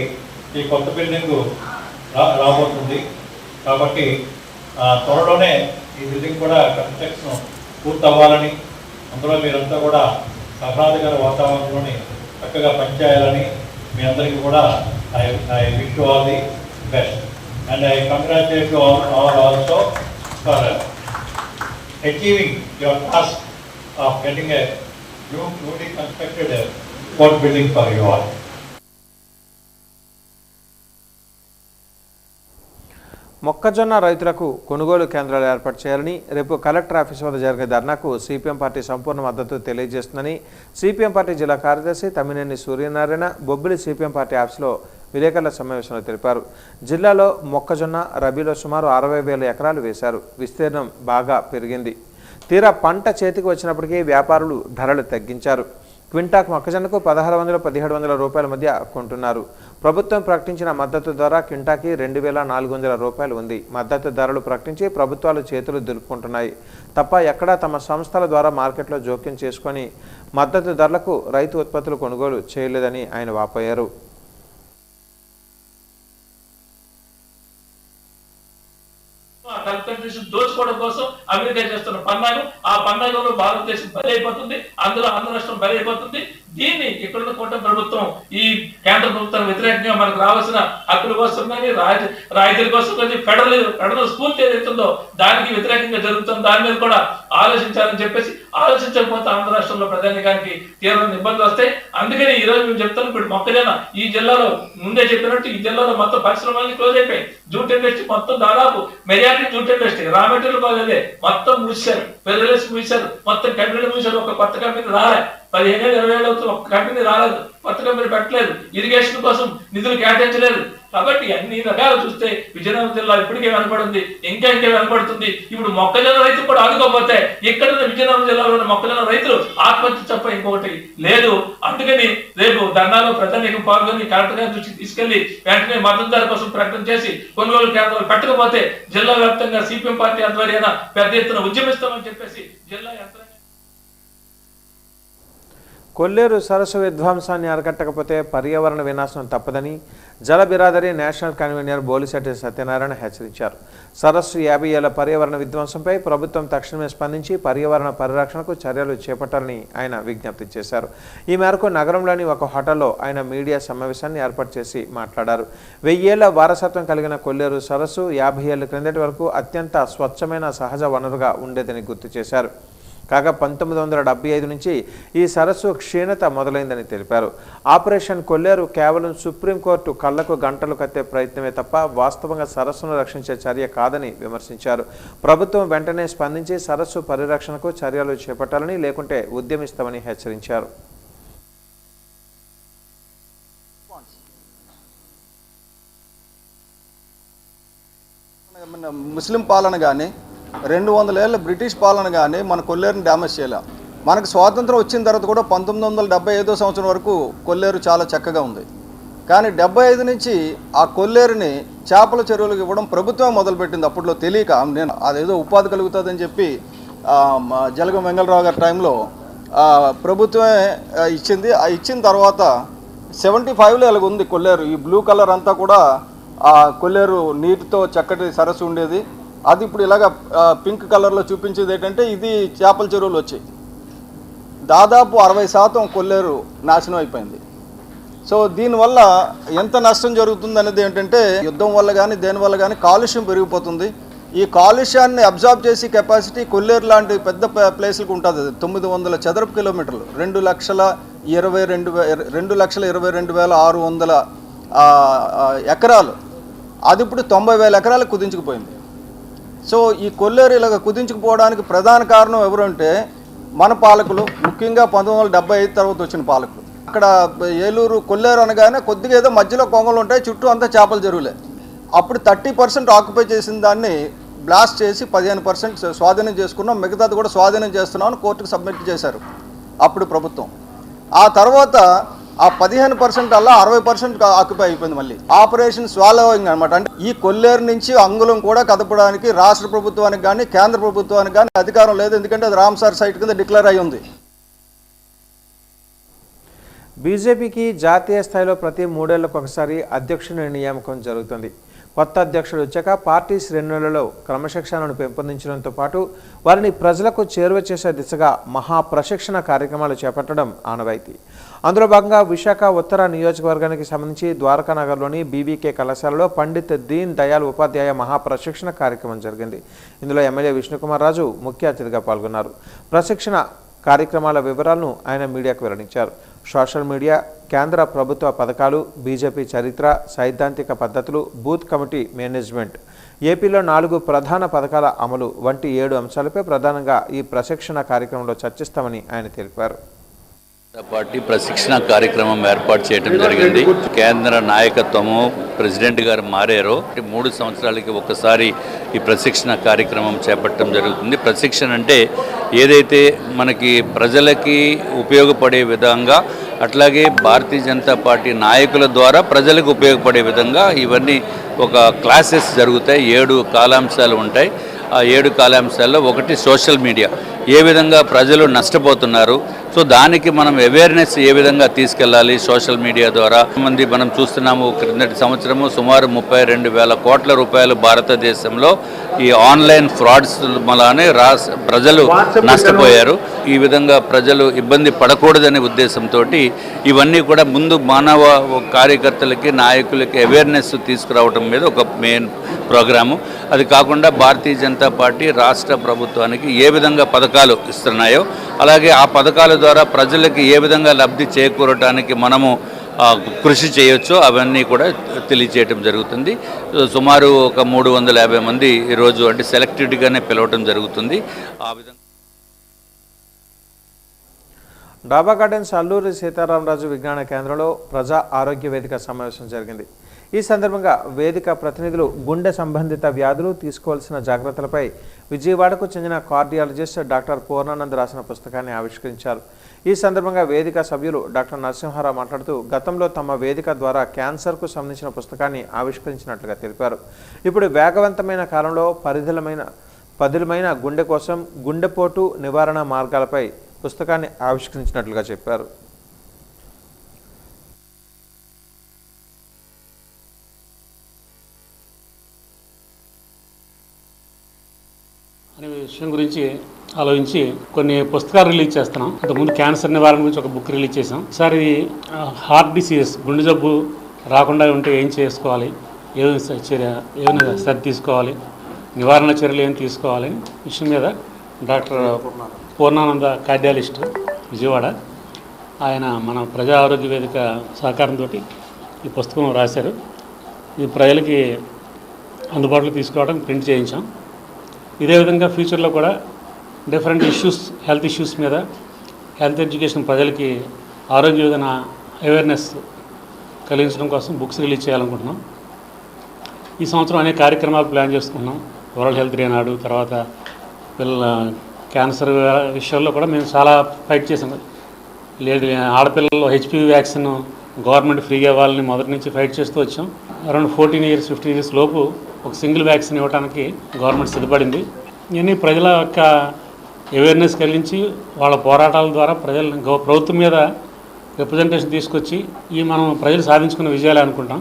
ఈ కొత్త బిల్డింగ్ రాబోతుంది. కాబట్టి త్వరలోనే ఈ బిల్డింగ్ కూడా కన్స్ట్రక్షన్ పూర్తి అవ్వాలని, అందులో మీరంతా కూడా ఆహ్లాదకర వాతావరణంలోని చక్కగా పనిచేయాలని మీ అందరికీ కూడా I wish you all the best. And I congratulate you all also for achieving your task of getting a newly constructed court building for you all. మొక్కజొన్న రైతులకు కొనుగోలు కేంద్రాలు ఏర్పాటు చేయాలని రేపు కలెక్టర్ ఆఫీస్ వద్ద జరిగే ధర్నాకు సిపిఎం పార్టీ సంపూర్ణ మద్దతు తెలియజేస్తుందని సిపిఎం పార్టీ జిల్లా కార్యదర్శి తమ్మినేని సూర్యనారాయణ బొబ్బిలి సిపిఎం పార్టీ ఆఫీసులో విలేకరుల సమావేశంలో తెలిపారు. జిల్లాలో మొక్కజొన్న రబీలో సుమారు 60,000 ఎకరాలు వేశారు. విస్తీర్ణం బాగా పెరిగింది. తీరా పంట చేతికి వచ్చినప్పటికీ వ్యాపారులు ధరలు తగ్గించారు. క్వింటాకు మొక్కజొన్నకు 1,600-1,700 రూపాయల మధ్య కొంటున్నారు. ప్రభుత్వం ప్రకటించిన మద్దతు ధర క్వింటాకి 2,400 రూపాయలు ఉంది. మద్దతు ధరలు ప్రకటించి ప్రభుత్వాలు చేతులు దులుపుకుంటున్నాయి తప్ప ఎక్కడా తమ సంస్థల ద్వారా మార్కెట్లో జోక్యం చేసుకొని మద్దతు ధరలకు రైతు ఉత్పత్తులు కొనుగోలు చేయలేదని ఆయన వాపోయారు. దోచుకోవడం కోసం అమెరికా చేస్తున్న పన్నాగం, ఆ పన్నాగంలో భారతదేశం బలైపోతుంది, అందులో ఆంధ్ర రాష్ట్రం బలైపోతుంది. దీన్ని ఇక్కడున్న కూటమి ప్రభుత్వం ఈ కేంద్ర ప్రభుత్వానికి వ్యతిరేకంగా మనకు రావాల్సిన హక్కుల కోసం కానీ రాయితీల కోసం కానీ ఫెడరల్ స్ఫూర్తి ఏదైతుందో దానికి వ్యతిరేకంగా జరుగుతుంది. దాని మీద కూడా ఆలోచించాలని చెప్పేసి ఆలోచించకపోతే ఆంధ్ర రాష్ట్రంలో ప్రజానికానికి తీవ్రమైన ఇబ్బందులు వస్తాయి. అందుకని ఈ రోజు మేము చెప్తాను, ఇప్పుడు మొక్కజొన్న ఈ జిల్లాలో ముందే చెప్పినట్టు ఈ జిల్లాలో మొత్తం పరిశ్రమలన్నీ క్లోజ్ అయిపోయాయి. జూట్ ఇండస్ట్రీ మొత్తం దాదాపు majority jute industry, raw material కాలేదే మొత్తం మూసారు, పెద్దలేసి మూసారు, మొత్తం కంపెనీలు మూసారు. ఒక కొత్త కంపెనీ రాలే, 15-20 ఏళ్ళు అవుతుంది, ఒక కంపెనీ రాలేదు, కొత్త కంపెనీ పెట్టలేదు, ఇరిగేషన్ కోసం నిధులు కేటాయించలేదు. కాబట్టి అన్ని రకాలు చూస్తే విజయనగరం జిల్లా ఇప్పటికే వెనపడింది, ఇంకా వెనపడుతుంది. ఇప్పుడు మొక్కజొన్న రైతు కూడా ఆదుకోకపోతే ఇక్కడ విజయనగరం జిల్లాలోని మొక్కజొన్న రైతులు ఆత్మహత్య తప్ప ఇంకొకటి లేదు. అందుకని రేపు ధర్నాలో ప్రజానీకం పాల్గొని కలెక్టర్ గారి దృష్టికి తీసుకెళ్లి వెంటనే మద్దతు ధర కోసం ప్రకటన చేసి కొనుగోలు కేంద్రాలు పెట్టకపోతే జిల్లా వ్యాప్తంగా సిపిఎం పార్టీ ఆధ్వర్యాన పెద్ద ఎత్తున ఉద్యమిస్తామని చెప్పేసి జిల్లా యంత్రాంగం. కొల్లేరు సరస్సు విధ్వంసాన్ని అరికట్టకపోతే పర్యావరణ వినాశనం తప్పదని జల బిరాదరి నేషనల్ కన్వీనర్ బోలిశెట్టి సత్యనారాయణ హెచ్చరించారు. సరస్సు 50 ఏళ్ల పర్యావరణ విధ్వంసంపై ప్రభుత్వం తక్షణమే స్పందించి పర్యావరణ పరిరక్షణకు చర్యలు చేపట్టాలని ఆయన విజ్ఞప్తి చేశారు. ఈ మేరకు నగరంలోని ఒక హోటల్లో ఆయన మీడియా సమావేశాన్ని ఏర్పాటు చేసి మాట్లాడారు. 1000 ఏళ్ల వారసత్వం కలిగిన కొల్లేరు సరస్సు 50 ఏళ్ల క్రిందటి వరకు అత్యంత స్వచ్ఛమైన సహజ వనరుగా ఉండేదని గుర్తు చేశారు. కాగా 1975 నుంచి ఈ సరస్సు క్షీణత మొదలైందని తెలిపారు. ఆపరేషన్ కొల్లేరు కేవలం సుప్రీంకోర్టు కళ్లకు గంటలు కట్టే ప్రయత్నమే తప్ప వాస్తవంగా సరస్సును రక్షించే చర్య కాదని విమర్శించారు. ప్రభుత్వం వెంటనే స్పందించి సరస్సు పరిరక్షణకు చర్యలు చేపట్టాలని, లేకుంటే ఉద్యమిస్తామని హెచ్చరించారు. ముస్లిం పాలన కానీ 200 ఏళ్ళ బ్రిటిష్ పాలన కానీ మన కొల్లేరుని డ్యామేజ్ చేయలేం. మనకు స్వాతంత్రం వచ్చిన తర్వాత కూడా 1975 సంవత్సరం వరకు కొల్లేరు చాలా చక్కగా ఉంది. కానీ 75 నుంచి ఆ కొల్లేరుని చేపల చెరువులకు ఇవ్వడం ప్రభుత్వం మొదలుపెట్టింది. అప్పట్లో తెలియక నేను అదేదో ఉపాధి కలుగుతుందని చెప్పి జలగం వెంగళరావు గారి టైంలో ప్రభుత్వమే ఇచ్చింది. ఇచ్చిన తర్వాత 75లో ఇలాగ ఉంది కొల్లేరు. ఈ బ్లూ కలర్ అంతా కూడా ఆ కొల్లేరు నీటితో చక్కటి సరస్సు ఉండేది. అది ఇప్పుడు ఇలాగ పింక్ కలర్లో చూపించేది ఏంటంటే ఇది చేపల చెరువులు వచ్చాయి. దాదాపు 60% కొల్లేరు నాశనం అయిపోయింది. సో దీనివల్ల ఎంత నష్టం జరుగుతుంది అనేది ఏంటంటే యుద్ధం వల్ల కానీ దేనివల్ల కానీ కాలుష్యం పెరిగిపోతుంది. ఈ కాలుష్యాన్ని అబ్జార్బ్ చేసి కెపాసిటీ కొల్లేరు లాంటి పెద్ద ప్లేస్లకు ఉంటుంది. 900 చదరపు కిలోమీటర్లు, 2,22,600 ఎకరాలు. అది ఇప్పుడు 90,000 ఎకరాలకు కుదించుకుపోయింది. సో ఈ కొల్లేరు ఇలాగ కుదించుకుపోవడానికి ప్రధాన కారణం ఎవరంటే మన పాలకులు, ముఖ్యంగా 1975 తర్వాత వచ్చిన పాలకులు. అక్కడ ఏలూరు కొల్లేరు అనగానే కొద్దిగా ఏదో మధ్యలో కొంగలు ఉంటాయి, చుట్టూ అంతా చేపల చెరువులే. అప్పుడు 30% ఆక్యుపై చేసిన దాన్ని బ్లాస్ట్ చేసి 15% స్వాధీనం చేసుకున్నాం, మిగతాది కూడా స్వాధీనం చేస్తున్నామని కోర్టుకు సబ్మిట్ చేశారు అప్పుడు ప్రభుత్వం. ఆ తర్వాత ఆ 15% అలా 60% ఆక్యుపై అయిపోయింది. మళ్ళీ ఆపరేషన్ స్వాలోయింగ్ అనమాట. అంటే ఈ కొల్లేరు నుంచి అంగుళం కూడా కదపడానికి రాష్ట్ర ప్రభుత్వానికి కానీ కేంద్ర ప్రభుత్వానికి కానీ అధికారం లేదు. ఎందుకంటే అది రామ్సార్ సైట్ కింద డిక్లేర్ అయి ఉంది. బీజేపీకి జాతీయ స్థాయిలో ప్రతి 3 ఏళ్లకు ఒకసారి అధ్యక్షుని నియామకం జరుగుతుంది. కొత్త అధ్యక్షుడు వచ్చాక పార్టీ శ్రేణులలో క్రమశిక్షణను పెంపొందించడంతో పాటు వారిని ప్రజలకు చేరువ చేసే దిశగా మహా ప్రశిక్షణ కార్యక్రమాలు చేపట్టడం ఆనవాయితీ. అందులో భాగంగా విశాఖ ఉత్తర నియోజకవర్గానికి సంబంధించి ద్వారకానగర్లోని బీబీకే కళాశాలలో పండిత్ దీన్ దయాళ్ ఉపాధ్యాయ మహాప్రశిక్షణ కార్యక్రమం జరిగింది. ఇందులో ఎమ్మెల్యే విష్ణుకుమార్ రాజు ముఖ్య అతిథిగా పాల్గొన్నారు. ప్రశిక్షణ కార్యక్రమాల వివరాలను ఆయన మీడియాకు వెల్లడించారు. సోషల్ మీడియా, కేంద్ర ప్రభుత్వ పథకాలు, బీజేపీ చరిత్ర, సైద్ధాంతిక పద్ధతులు, బూత్ కమిటీ మేనేజ్మెంట్, ఏపీలో 4 ప్రధాన పథకాల అమలు వంటి 7 అంశాలపై ప్రధానంగా ఈ ప్రశిక్షణ కార్యక్రమంలో చర్చిస్తామని ఆయన తెలిపారు. పార్టీ ప్రశిక్షణ కార్యక్రమం ఏర్పాటు చేయడం జరిగింది. కేంద్ర నాయకత్వము ప్రెసిడెంట్ గారు మారారు. 3 సంవత్సరాలకి ఒకసారి ఈ ప్రశిక్షణ కార్యక్రమం చేపట్టడం జరుగుతుంది. ప్రశిక్షణ అంటే ఏదైతే మనకి ప్రజలకి ఉపయోగపడే విధంగా, అట్లాగే భారతీయ జనతా పార్టీ నాయకుల ద్వారా ప్రజలకు ఉపయోగపడే విధంగా ఇవన్నీ ఒక క్లాసెస్ జరుగుతాయి. 7 కాలాంశాలు ఉంటాయి. ఆ 7 కాలాంశాల్లో ఒకటి సోషల్ మీడియా, ఏ విధంగా ప్రజలు నష్టపోతున్నారు, సో దానికి మనం అవేర్నెస్ ఏ విధంగా తీసుకెళ్ళాలి సోషల్ మీడియా ద్వారా. మంది మనం చూస్తున్నాము, క్రిందటి సంవత్సరము సుమారు 32,000 కోట్ల రూపాయలు భారతదేశంలో ఈ ఆన్లైన్ ఫ్రాడ్స్ వల్లనే ప్రజలు నష్టపోయారు. ఈ విధంగా ప్రజలు ఇబ్బంది పడకూడదనే ఉద్దేశంతో ఇవన్నీ కూడా ముందు మానవ కార్యకర్తలకి, నాయకులకి అవేర్నెస్ తీసుకురావడం మీద ఒక మెయిన్ ప్రోగ్రాము. అది కాకుండా భారతీయ జనతా పార్టీ రాష్ట్ర ప్రభుత్వానికి ఏ విధంగా పథకాలు ఇస్తున్నాయో, అలాగే ఆ పథకాల ద్వారా ప్రజలకి ఏ విధంగా లబ్ధి చేకూరటానికి మనము కృషి చేయొచ్చో అవన్నీ కూడా తెలియచేయటం జరుగుతుంది. సుమారు ఒక 350 మంది ఈరోజు అంటే సెలెక్టెడ్గానే పిలవటం జరుగుతుంది. ఆ విధంగా డాబా గార్డెన్స్ అల్లూరి సీతారామరాజు విజ్ఞాన కేంద్రంలో ప్రజా ఆరోగ్య వేదిక సమావేశం జరిగింది. ఈ సందర్భంగా వేదిక ప్రతినిధులు గుండె సంబంధిత వ్యాధులు తీసుకోవాల్సిన జాగ్రత్తలపై విజయవాడకు చెందిన కార్డియాలజిస్ట్ డాక్టర్ పూర్ణానంద్ రాసిన పుస్తకాన్ని ఆవిష్కరించారు. ఈ సందర్భంగా వేదిక సభ్యులు డాక్టర్ నరసింహారావు మాట్లాడుతూ గతంలో తమ వేదిక ద్వారా క్యాన్సర్కు సంబంధించిన పుస్తకాన్ని ఆవిష్కరించినట్లుగా తెలిపారు. ఇప్పుడు వేగవంతమైన కాలంలో పదిలమైన గుండె కోసం గుండెపోటు నివారణ మార్గాలపై పుస్తకాన్ని ఆవిష్కరించినట్లుగా చెప్పారు. అనే విషయం గురించి ఆలోచించి కొన్ని పుస్తకాలు రిలీజ్ చేస్తున్నాం. అంతకుముందు క్యాన్సర్ నివారణ గురించి ఒక బుక్ రిలీజ్ చేసాం. ఈసారి హార్ట్ డిసీజ్, గుండె జబ్బు రాకుండా ఉంటే ఏం చేసుకోవాలి, ఏమైనా శ్రద్ధ తీసుకోవాలి, నివారణ చర్యలు ఏం తీసుకోవాలి విషయం మీద డాక్టర్ పూర్ణానంద కార్డియాలిస్ట్ విజయవాడ, ఆయన మన ప్రజా ఆరోగ్య వేదిక సహకారంతో ఈ పుస్తకం రాశారు. ఇది ప్రజలకి అందుబాటులో తీసుకోవడం ప్రింట్ చేయించాం. ఇదే విధంగా ఫ్యూచర్లో కూడా డిఫరెంట్ ఇష్యూస్, హెల్త్ ఇష్యూస్ మీద హెల్త్ ఎడ్యుకేషన్, ప్రజలకి ఆరోగ్య విధాన అవేర్నెస్ కలిగించడం కోసం బుక్స్ రిలీజ్ చేయాలనుకుంటున్నాం. ఈ సంవత్సరం అనేక కార్యక్రమాలు ప్లాన్ చేసుకుంటున్నాం. వరల్డ్ హెల్త్ డే నాడు, తర్వాత పిల్లల క్యాన్సర్ విషయాల్లో కూడా మేము చాలా ఫైట్ చేసాం. ఆడపిల్లల్లో HPV వ్యాక్సిన్ గవర్నమెంట్ ఫ్రీగా ఇవ్వాలని మొదటి నుంచి ఫైట్ చేస్తూ వచ్చాం. అరౌండ్ 14 years 15 years లోపు ఒక సింగిల్ వ్యాక్సిన్ ఇవ్వడానికి గవర్నమెంట్ సిద్ధపడింది. ఇవన్నీ ప్రజల యొక్క అవేర్నెస్ కలిగించి వాళ్ళ పోరాటాల ద్వారా ప్రభుత్వం మీద రిప్రజెంటేషన్ తీసుకొచ్చి ఈ మనం ప్రజలు సాధించుకున్న విజయాలే అనుకుంటాం.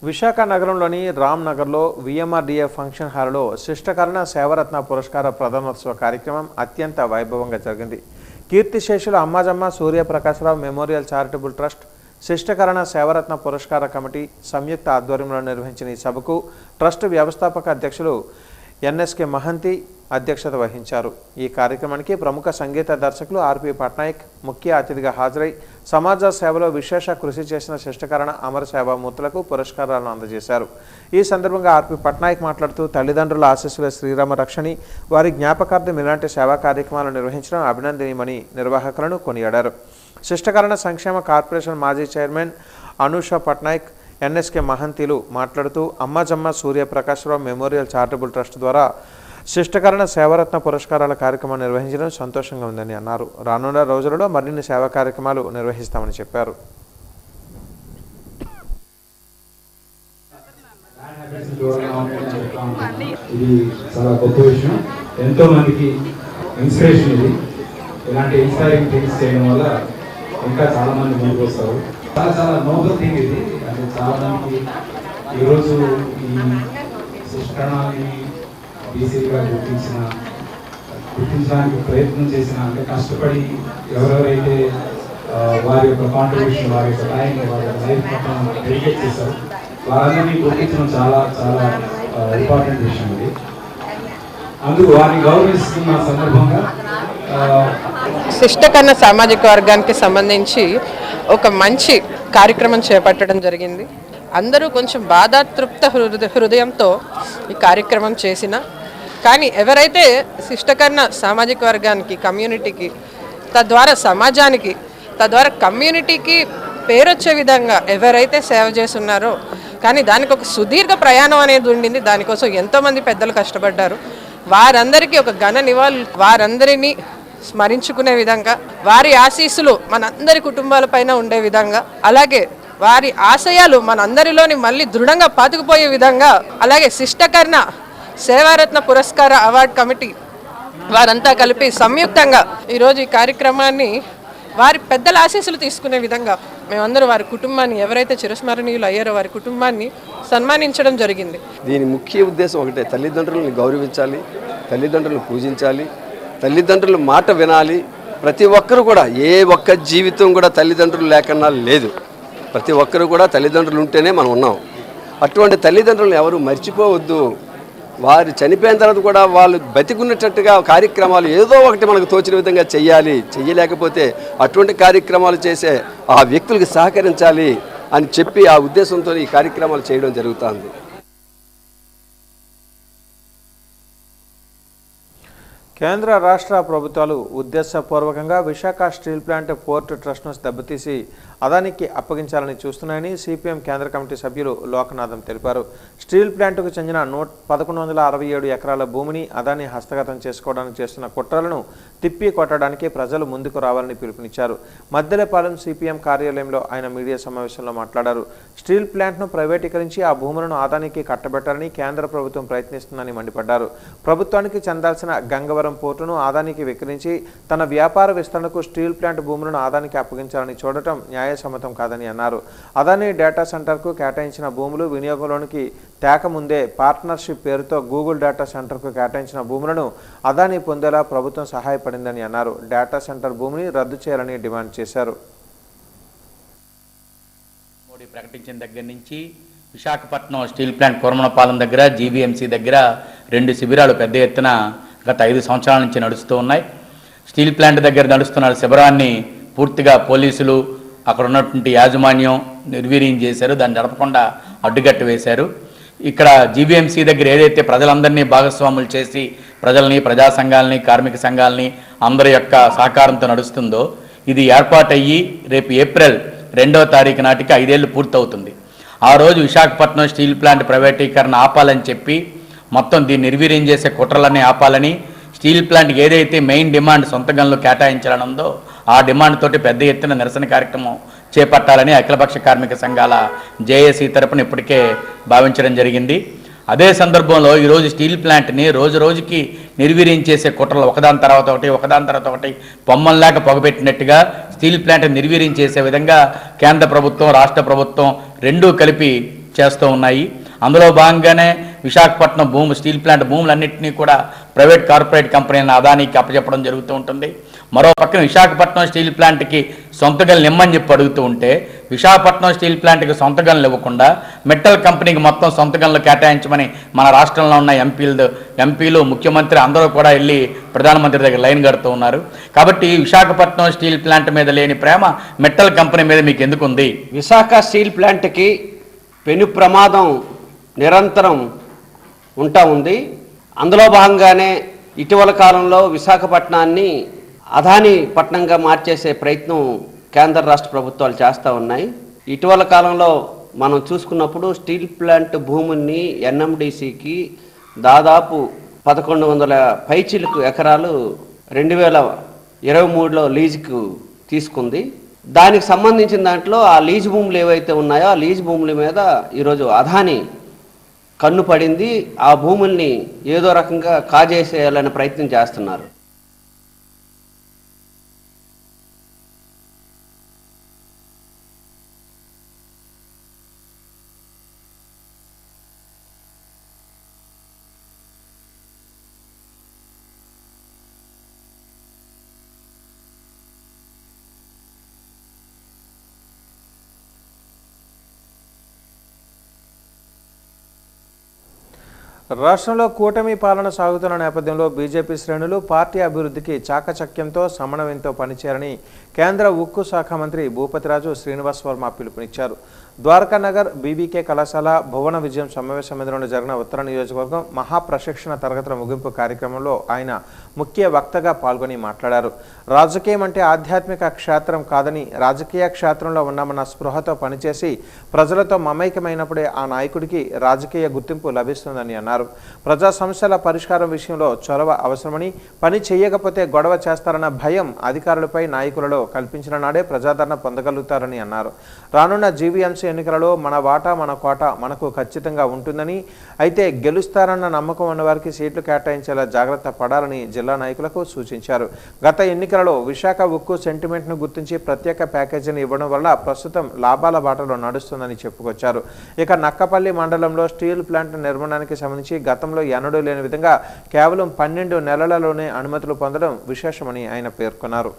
విశాఖ నగరంలోని రామ్ నగర్లో VMRDA ఫంక్షన్ హాల్లో శిష్టకరణ సేవరత్న పురస్కార ప్రదానోత్సవ కార్యక్రమం అత్యంత వైభవంగా జరిగింది. కీర్తిశేషులు అమ్మాజమ్మ Surya Prakasa Rao memorial charitable trust, శిష్టకరణ Seva Ratna పురస్కార కమిటీ సంయుక్త ఆధ్వర్యంలో నిర్వహించిన ఈ సభకు ట్రస్ట్ వ్యవస్థాపక అధ్యక్షులు NSK మహంతి అధ్యక్షత వహించారు. ఈ కార్యక్రమానికి ప్రముఖ సంగీత దర్శకులు RP పట్నాయక్ ముఖ్య అతిథిగా హాజరై సమాజ సేవలో విశేష కృషి చేసిన శిష్టకరణ అమర సేవామూర్తులకు పురస్కారాలను అందజేశారు. ఈ సందర్భంగా RP పట్నాయక్ మాట్లాడుతూ తల్లిదండ్రుల ఆశీస్సుల శ్రీరామ రక్షణి, వారి జ్ఞాపకార్థం ఇలాంటి సేవా కార్యక్రమాలు నిర్వహించడం అభినందనీయమని నిర్వాహకులను కొనియాడారు. శిష్టకరణ సంక్షేమ కార్పొరేషన్ మాజీ చైర్మన్ అనూష పట్నాయక్, NSK మహంతిలు మాట్లాడుతూ అమ్మాజమ్మ సూర్యప్రకాశరావు మెమోరియల్ చారిటబుల్ ట్రస్ట్ ద్వారా శిష్టకరణ సేవరత్న పురస్కారాల కార్యక్రమం నిర్వహించడం సంతోషంగా ఉందని అన్నారు. రానున్న రోజులలో మరిన్ని సేవా కార్యక్రమాలు నిర్వహిస్తామని చెప్పారు. ఇది చాలా గొప్ప విషయం, ఎంతో మందికి ఇన్స్పిరేషన్. ఇది ఇలాంటి ఇన్స్పైరింగ్ థింగ్స్ చేయడం వల్ల ఇంకా చాలా మంది ముందుకు వస్తారు. చాలా నోబల్ థింగ్ ఇది. అంటే చాలా మందికి ఈరోజు ఈ శిష్టకరణాన్ని బీసీగా గుర్తించడానికి ప్రయత్నం చేసిన, అంటే కష్టపడి ఎవరెవరైతే వారి యొక్క కాంట్రిబ్యూషన్, వారి యొక్క టైం, వారి యొక్క లైఫ్ మొత్తం డెడికేట్ చేశారు, వారందరినీ గుర్తించడం చాలా చాలా ఇంపార్టెంట్ విషయం ఇది. అందుకు వారిని గౌరవిస్తున్న సందర్భంగా శిష్టకన్న సామాజిక వర్గానికి సంబంధించి ఒక మంచి కార్యక్రమం చేపట్టడం జరిగింది. అందరూ కొంచెం బాధాతృప్త హృదయంతో ఈ కార్యక్రమం చేసిన, కానీ ఎవరైతే శిష్టకన్న సామాజిక వర్గానికి, కమ్యూనిటీకి, తద్వారా సమాజానికి, తద్వారా కమ్యూనిటీకి పేరొచ్చే విధంగా ఎవరైతే సేవ చేస్తున్నారో, కానీ దానికి ఒక సుదీర్ఘ ప్రయాణం అనేది ఉండింది. దానికోసం ఎంతోమంది పెద్దలు కష్టపడ్డారు. వారందరికీ ఒక ఘన నివాళులు, వారందరినీ స్మరించుకునే విధంగా, వారి ఆశీస్సులు మనందరి కుటుంబాలపైన ఉండే విధంగా, అలాగే వారి ఆశయాలు మనందరిలోని మళ్ళీ దృఢంగా పాతుకుపోయే విధంగా, అలాగే శిష్టకర్ణ సేవారత్న పురస్కార అవార్డు కమిటీ వారంతా కలిపి సంయుక్తంగా ఈరోజు ఈ కార్యక్రమాన్ని వారి పెద్దల ఆశీస్సులు తీసుకునే విధంగా మేమందరూ వారి కుటుంబాన్ని, ఎవరైతే చిరస్మరణీయులు అయ్యారో వారి కుటుంబాన్ని సన్మానించడం జరిగింది. దీని ముఖ్య ఉద్దేశం ఒకటే, తల్లిదండ్రులను గౌరవించాలి, తల్లిదండ్రులను పూజించాలి, తల్లిదండ్రుల మాట వినాలి. ప్రతి ఒక్కరు కూడా, ఏ ఒక్క జీవితం కూడా తల్లిదండ్రులు లేకన్నా లేదు. ప్రతి ఒక్కరు కూడా తల్లిదండ్రులు ఉంటేనే మనం ఉన్నాం. అటువంటి తల్లిదండ్రులను ఎవరు మర్చిపోవద్దు. వారు చనిపోయిన తర్వాత కూడా వాళ్ళు బతికున్నట్టుగా కార్యక్రమాలు ఏదో ఒకటి మనకు తోచిన విధంగా చెయ్యాలి. చెయ్యలేకపోతే అటువంటి కార్యక్రమాలు చేసే ఆ వ్యక్తులకు సహకరించాలి అని చెప్పి ఆ ఉద్దేశంతో ఈ కార్యక్రమాలు చేయడం జరుగుతుంది. కేంద్ర రాష్ట్ర ప్రభుత్వాలు ఉద్దేశపూర్వకంగా విశాఖ స్టీల్ ప్లాంట్ పోర్ట్ ట్రస్ట్ను దెబ్బతీసి అదానికి అప్పగించాలని చూస్తున్నాయని సిపిఎం కేంద్ర కమిటీ సభ్యులు లోకనాథం తెలిపారు. స్టీల్ ప్లాంట్కు చెందిన 1167 ఎకరాల భూమిని అదాని హస్తగతం చేసుకోవడానికి చేస్తున్న కుట్రలను తిప్పి కొట్టడానికి ప్రజలు ముందుకు రావాలని పిలుపునిచ్చారు. మద్దెలపాలెం సిపిఎం కార్యాలయంలో ఆయన మీడియా సమావేశంలో మాట్లాడారు. స్టీల్ ప్లాంట్ను ప్రైవేటీకరించి ఆ భూములను అదానికి కట్టబెట్టాలని కేంద్ర ప్రభుత్వం ప్రయత్నిస్తుందని మండిపడ్డారు. ప్రభుత్వానికి చెందాల్సిన గంగవరం పోర్టును అదానికి విక్రయించి తన వ్యాపార విస్తరణకు స్టీల్ ప్లాంట్ భూములను అదానికి అప్పగించాలని చూడటం న్యాయసమ్మతం కాదని అన్నారు. అదాని డేటా సెంటర్కు కేటాయించిన భూములు వినియోగంలోనికి తేకముందే పార్ట్నర్షిప్ పేరుతో గూగుల్ డేటా సెంటర్కు కేటాయించిన భూములను అదాని పొందేలా ప్రభుత్వం సహాయపడిందని అన్నారు. డేటా సెంటర్ భూమిని రద్దు చేయాలని డిమాండ్ చేశారు. మోడీ ప్రకటించిన దగ్గర నుంచి విశాఖపట్నం స్టీల్ ప్లాంట్ కోరమనపాలెం దగ్గర, జీవీఎంసీ దగ్గర 2 శిబిరాలు పెద్ద ఎత్తున గత 5 సంవత్సరాల నుంచి నడుస్తూ ఉన్నాయి. స్టీల్ ప్లాంట్ దగ్గర నడుస్తున్న శిబిరాన్ని పూర్తిగా పోలీసులు, అక్కడ ఉన్నటువంటి యాజమాన్యం నిర్వీర్యం చేశారు. దాన్ని నడపకుండా అడ్డుగట్టు వేశారు. ఇక్కడ జీవీఎంసీ దగ్గర ఏదైతే ప్రజలందరినీ భాగస్వాములు చేసి ప్రజల్ని, ప్రజా సంఘాలని, కార్మిక సంఘాలని అందరి యొక్క సహకారంతో నడుస్తుందో, ఇది ఏర్పాటయ్యి రేపు ఏప్రిల్ 2వ తారీఖు నాటికి 5 ఏళ్ళు పూర్తవుతుంది. ఆ రోజు విశాఖపట్నం స్టీల్ ప్లాంట్ ప్రైవేటీకరణ ఆపాలని చెప్పి మొత్తం దీన్ని నిర్వీర్యం చేసే కుట్రలన్నీ ఆపాలని, స్టీల్ ప్లాంట్కి ఏదైతే మెయిన్ డిమాండ్ సొంత గనులు కేటాయించాలని ఉందో ఆ డిమాండ్ తోటి పెద్ద ఎత్తున నిరసన కార్యక్రమం చేపట్టాలని అఖిలపక్ష కార్మిక సంఘాల జేఏసీ తరపున ఇప్పటికే భావించడం జరిగింది. అదే సందర్భంలో ఈరోజు స్టీల్ ప్లాంట్ని రోజు రోజుకి నిర్వీర్యం చేసే కుట్రలు ఒకదాని తర్వాత ఒకటి పొమ్మల్లాక పొగబెట్టినట్టుగా స్టీల్ ప్లాంట్ నిర్వీర్యం చేసే విధంగా కేంద్ర ప్రభుత్వం, రాష్ట్ర ప్రభుత్వం రెండూ కలిపి చేస్తూ ఉన్నాయి. అందులో భాగంగానే విశాఖపట్నం స్టీల్ ప్లాంట్ భూములన్నింటినీ కూడా ప్రైవేట్ కార్పొరేట్ కంపెనీలను అదానికి అప్పచెప్పడం జరుగుతూ ఉంటుంది. మరో పక్కన విశాఖపట్నం స్టీల్ ప్లాంట్కి సొంత గనులు ఇమ్మని చెప్పి అడుగుతూ ఉంటే విశాఖపట్నం స్టీల్ ప్లాంట్కి సొంత గనులు ఇవ్వకుండా మెటల్ కంపెనీకి మొత్తం సొంత గనులు కేటాయించమని మన రాష్ట్రంలో ఉన్న ఎంపీలు, ముఖ్యమంత్రి అందరూ కూడా వెళ్ళి ప్రధానమంత్రి దగ్గర లైన్ కడుతూ ఉన్నారు. కాబట్టి విశాఖపట్నం స్టీల్ ప్లాంట్ మీద లేని ప్రేమ మెటల్ కంపెనీ మీద మీకు ఎందుకు ఉంది? విశాఖ స్టీల్ ప్లాంట్కి పెను ప్రమాదం నిరంతరం ఉంటా ఉంది. అందులో భాగంగానే ఇటీవల కాలంలో విశాఖపట్నాన్ని అదాని పట్టణంగా మార్చేసే ప్రయత్నం కేంద్ర రాష్ట్ర ప్రభుత్వాలు చేస్తూ ఉన్నాయి. ఇటీవల కాలంలో మనం చూసుకున్నప్పుడు స్టీల్ ప్లాంట్ భూముల్ని ఎన్ఎండిసికి దాదాపు 1100 పైచిలకు ఎకరాలు 2023లో లీజుకు తీసుకుంది. దానికి సంబంధించిన దాంట్లో ఆ లీజు భూములు ఏవైతే ఉన్నాయో ఆ లీజు భూముల మీద ఈరోజు అదాని కన్ను పడింది. ఆ భూముల్ని ఏదో రకంగా కాజేసేయాలనే ప్రయత్నం చేస్తున్నారు. రాష్ట్రంలో కూటమి పాలన సాగుతున్న నేపథ్యంలో బీజేపీ శ్రేణులు పార్టీ అభివృద్ధికి చాకచక్యంతో సమన్వయంతో పనిచేయాలని కేంద్ర ఉక్కు శాఖ మంత్రి భూపతిరాజు శ్రీనివాస్ వర్మ పిలుపునిచ్చారు. ద్వారకా నగర్ బీబీకే కళాశాల భువన విజయం సమావేశ మందిరంలో జరిగిన ఉత్తర నియోజకవర్గం మహాప్రశిక్షణ తరగతుల ముగింపు కార్యక్రమంలో ఆయన ముఖ్య వక్తగా పాల్గొని మాట్లాడారు. రాజకీయం అంటే ఆధ్యాత్మిక క్షేత్రం కాదని, రాజకీయ క్షేత్రంలో ఉన్నామన్న స్పృహతో పనిచేసి ప్రజలతో మమైకమైనప్పుడే ఆ నాయకుడికి రాజకీయ గుర్తింపు లభిస్తుందని అన్నారు. ప్రజా సమస్యల పరిష్కారం విషయంలో చొరవ అవసరమని, పని చేయకపోతే గొడవ చేస్తారన్న భయం అధికారులపై నాయకులలో కల్పించిన నాడే ప్రజాదరణ పొందగలుగుతారని అన్నారు. రానున్న జీవీఎంసీ ఎన్నికలలో మన వాటా మన కోట మనకు ఖచ్చితంగా ఉంటుందని, అయితే గెలుస్తారన్న నమ్మకం ఉన్నవారికి సీట్లు కేటాయించేలా జాగ్రత్త పడాలని జిల్లా నాయకులకు సూచించారు. గత ఎన్నికలలో విశాఖ ఉక్కు సెంటిమెంట్ను గుర్తించి ప్రత్యేక ప్యాకేజీని ఇవ్వడం వల్ల ప్రస్తుతం లాభాల బాటలో నడుస్తుందని చెప్పుకొచ్చారు. ఇక నక్కపల్లి మండలంలో స్టీల్ ప్లాంట్ నిర్మాణానికి సంబంధించి గతంలో ఎన్నడూ లేని విధంగా కేవలం 12 నెలలలోనే అనుమతులు పొందడం విశేషమని ఆయన పేర్కొన్నారు.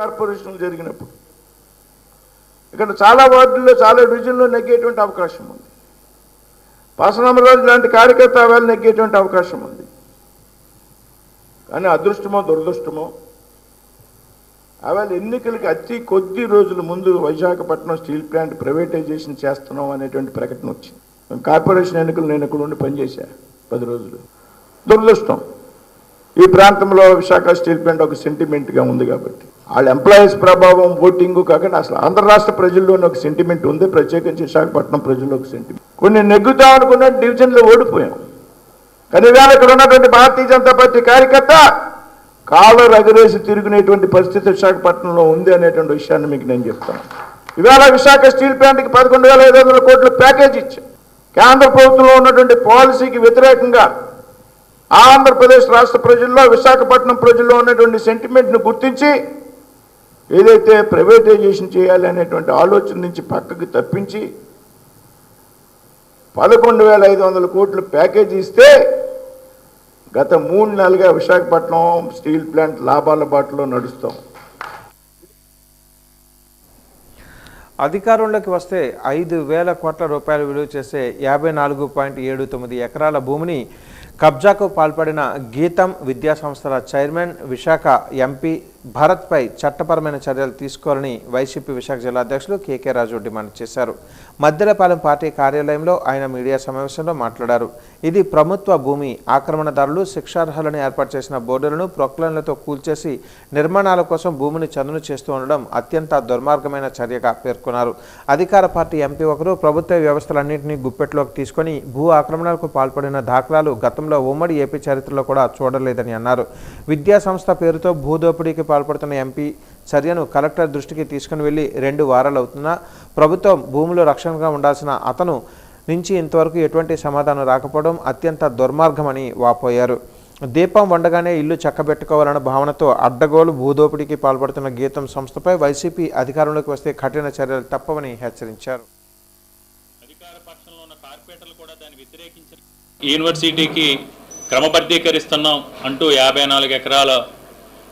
కార్పొరేషన్ జరిగినప్పుడు ఇక్కడ చాలా వార్డుల్లో చాలా డివిజన్లో నెగ్గేటువంటి అవకాశం ఉంది. పాసనామరాజు లాంటి కార్యకర్త ఆవేళ నెగ్గేటువంటి అవకాశం ఉంది. కానీ అదృష్టమో దురదృష్టమో ఆవేళ ఎన్నికలకి అతి కొద్ది రోజుల ముందు విశాఖపట్నం స్టీల్ ప్లాంట్ ప్రైవేటైజేషన్ చేస్తున్నాం అనేటువంటి ప్రకటన వచ్చింది. కార్పొరేషన్ ఎన్నికలు నేను ఇక్కడ ఉండి పనిచేశా 10 రోజులు. దురదృష్టం, ఈ ప్రాంతంలో విశాఖ స్టీల్ ప్లాంట్ ఒక సెంటిమెంట్గా ఉంది కాబట్టి వాళ్ళ ఎంప్లాయీస్ ప్రభావం ఓటింగు కాకుండా అసలు ఆంధ్ర రాష్ట్ర ప్రజల్లోనే ఒక సెంటిమెంట్ ఉంది, ప్రత్యేకించి విశాఖపట్నం ప్రజల్లో ఒక సెంటిమెంట్. కొన్ని నెగ్గుతాం అనుకున్న డివిజన్లో ఓడిపోయాం. కానీ ఇవాళ ఇక్కడ ఉన్నటువంటి భారతీయ జనతా పార్టీ కార్యకర్త కాలర్ ఎగరేసి తిరుగునేటువంటి పరిస్థితి విశాఖపట్నంలో ఉంది అనేటువంటి విషయాన్ని మీకు నేను చెప్తాను. ఇవాళ విశాఖ స్టీల్ ప్లాంట్కి 11,500 కోట్ల ప్యాకేజ్ ఇచ్చాం. కేంద్ర ప్రభుత్వంలో ఉన్నటువంటి పాలసీకి వ్యతిరేకంగా ఆంధ్రప్రదేశ్ రాష్ట్ర ప్రజల్లో విశాఖపట్నం ప్రజల్లో ఉన్నటువంటి సెంటిమెంట్ను గుర్తించి ఏదైతే ప్రైవేటైజేషన్ చేయాలి అనేటువంటి ఆలోచన నుంచి పక్కకి తప్పించి 11,500 కోట్ల ప్యాకేజీ ఇస్తే గత 3 నెలలుగా విశాఖపట్నం స్టీల్ ప్లాంట్ లాభాల బాటలో నడుస్తాం. అధికారంలోకి వస్తే 5,000 కోట్ల రూపాయలు విలువ చేసే 54.79 ఎకరాల భూమిని కబ్జాకు పాల్పడిన గీతం విద్యా సంస్థల చైర్మన్ విశాఖ ఎంపీ భరత్పై చట్టపరమైన చర్యలు తీసుకోవాలని వైసీపీ విశాఖ జిల్లా అధ్యక్షులు కేకే రాజు డిమాండ్ చేశారు. మద్దెలపాలెం పార్టీ కార్యాలయంలో ఆయన మీడియా సమావేశంలో మాట్లాడారు. ఇది ప్రభుత్వ భూమి, ఆక్రమణదారులు శిక్షార్హులను ఏర్పాటు చేసిన బోర్డులను ప్రొక్లైన్లతో కూల్చేసి నిర్మాణాల కోసం భూమిని చదును చేస్తూ ఉండడం అత్యంత దుర్మార్గమైన చర్యగా పేర్కొన్నారు. అధికార పార్టీ ఎంపీ ఒకరు ప్రభుత్వ వ్యవస్థలన్నింటినీ గుప్పెట్లోకి తీసుకొని భూ ఆక్రమణలకు పాల్పడిన దాఖలాలు గతంలో ఉమ్మడి ఏపీ చరిత్రలో కూడా చూడలేదని అన్నారు. విద్యా సంస్థ పేరుతో భూదోపిడీకి పాల్పడుతున్న ఎంపీ చర్యను కలెక్టర్ దృష్టికి తీసుకుని వెళ్లి 2 వారాలు అవుతున్నా ప్రభుత్వం భూములు రక్షణగా ఉండాల్సిన అతను నుంచి ఇంతవరకు ఎటువంటి సమాధానం రాకపోవడం అత్యంత దుర్మార్గమని వాపోయారు. దీపం వండగానే ఇల్లు చక్కబెట్టుకోవాలన్న భావనతో అడ్డగోలు భూదోపిడీకి పాల్పడుతున్న గీతం సంస్థపై వైసీపీ అధికారంలోకి వస్తే కఠిన చర్యలు తప్పవని హెచ్చరించారు. యూనివర్సిటీకి క్రమబద్ధీకరిస్తున్నాం అంటూ 54 ఎకరాల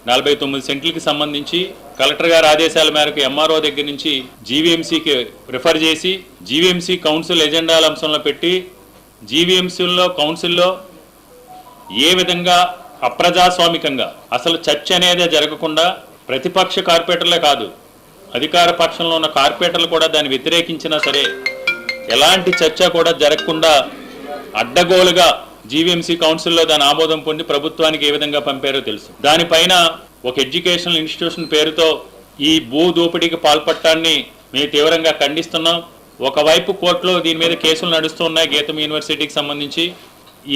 49 సెంట్లకి సంబంధించి కలెక్టర్ గారి ఆదేశాల మేరకు ఎంఆర్ఓ దగ్గర నుంచి జీవీఎంసీకి రిఫర్ చేసి జీవీఎంసీ కౌన్సిల్ ఎజెండాల అంశంలో పెట్టి జీవీఎంసీలో కౌన్సిల్లో ఏ విధంగా అప్రజాస్వామికంగా అసలు చర్చ అనేది జరగకుండా ప్రతిపక్ష కార్పొరేటర్లే కాదు అధికార పక్షంలో ఉన్న కార్పొరేటర్లు కూడా దాన్ని వ్యతిరేకించినా సరే ఎలాంటి చర్చ కూడా జరగకుండా అడ్డగోలుగా జీవీఎంసీ కౌన్సిల్లో దాని ఆమోదం పొంది ప్రభుత్వానికి ఏ విధంగా పంపారో తెలుసు. దానిపైన ఒక ఎడ్యుకేషనల్ ఇన్స్టిట్యూషన్ పేరుతో ఈ భూ దోపిడీకి పాల్పడటాన్ని మేము తీవ్రంగా ఖండిస్తున్నాం. ఒకవైపు కోర్టులో దీని మీద కేసులు నడుస్తున్నాయి గీతం యూనివర్సిటీకి సంబంధించి.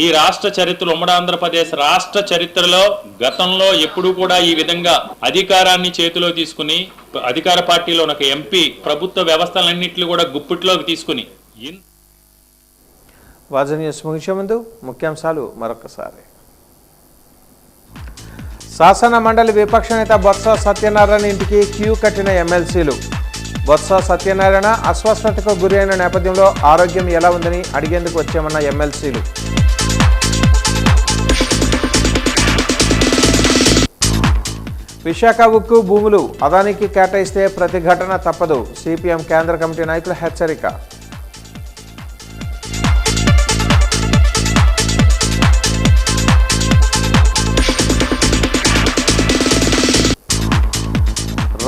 ఈ రాష్ట్ర చరిత్రలో ఉమ్మడి ఆంధ్రప్రదేశ్ రాష్ట్ర చరిత్రలో గతంలో ఎప్పుడూ కూడా ఈ విధంగా అధికారాన్ని చేతిలో తీసుకుని అధికార పార్టీలో ఒక ఎంపీ ప్రభుత్వ వ్యవస్థలన్నింటినీ కూడా గుప్పిట్లోకి తీసుకుని వాజనీయస్ ముగించే ముందు ముఖ్యాంశాలు మరొకసారి. శాసన మండలి విపక్ష నేత బొత్స సత్యనారాయణ ఇంటికి క్యూ కట్టిన ఎమ్మెల్సీలు. బొత్స సత్యనారాయణ అస్వస్థతకు గురి అయిన నేపథ్యంలో ఆరోగ్యం ఎలా ఉందని అడిగేందుకు వచ్చామన్న ఎమ్మెల్సీలు. విశాఖ ఉక్కు భూములు అదానికి కేటాయిస్తే ప్రతిఘటన తప్పదు. సిపిఎం కేంద్ర కమిటీ నాయకుల హెచ్చరిక.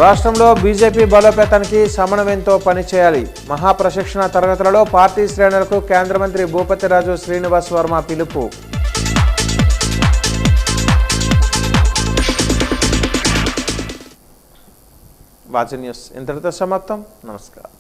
రాష్ట్రంలో బీజేపీ బలోపేతానికి సమన్వయంతో పనిచేయాలి. మహాప్రశిక్షణ తరగతులలో పార్టీ శ్రేణులకు కేంద్ర మంత్రి భూపతిరాజు శ్రీనివాస్ వర్మ పిలుపు. వాచి న్యూస్ ఇంతటితో సమాప్తం. నమస్కారం.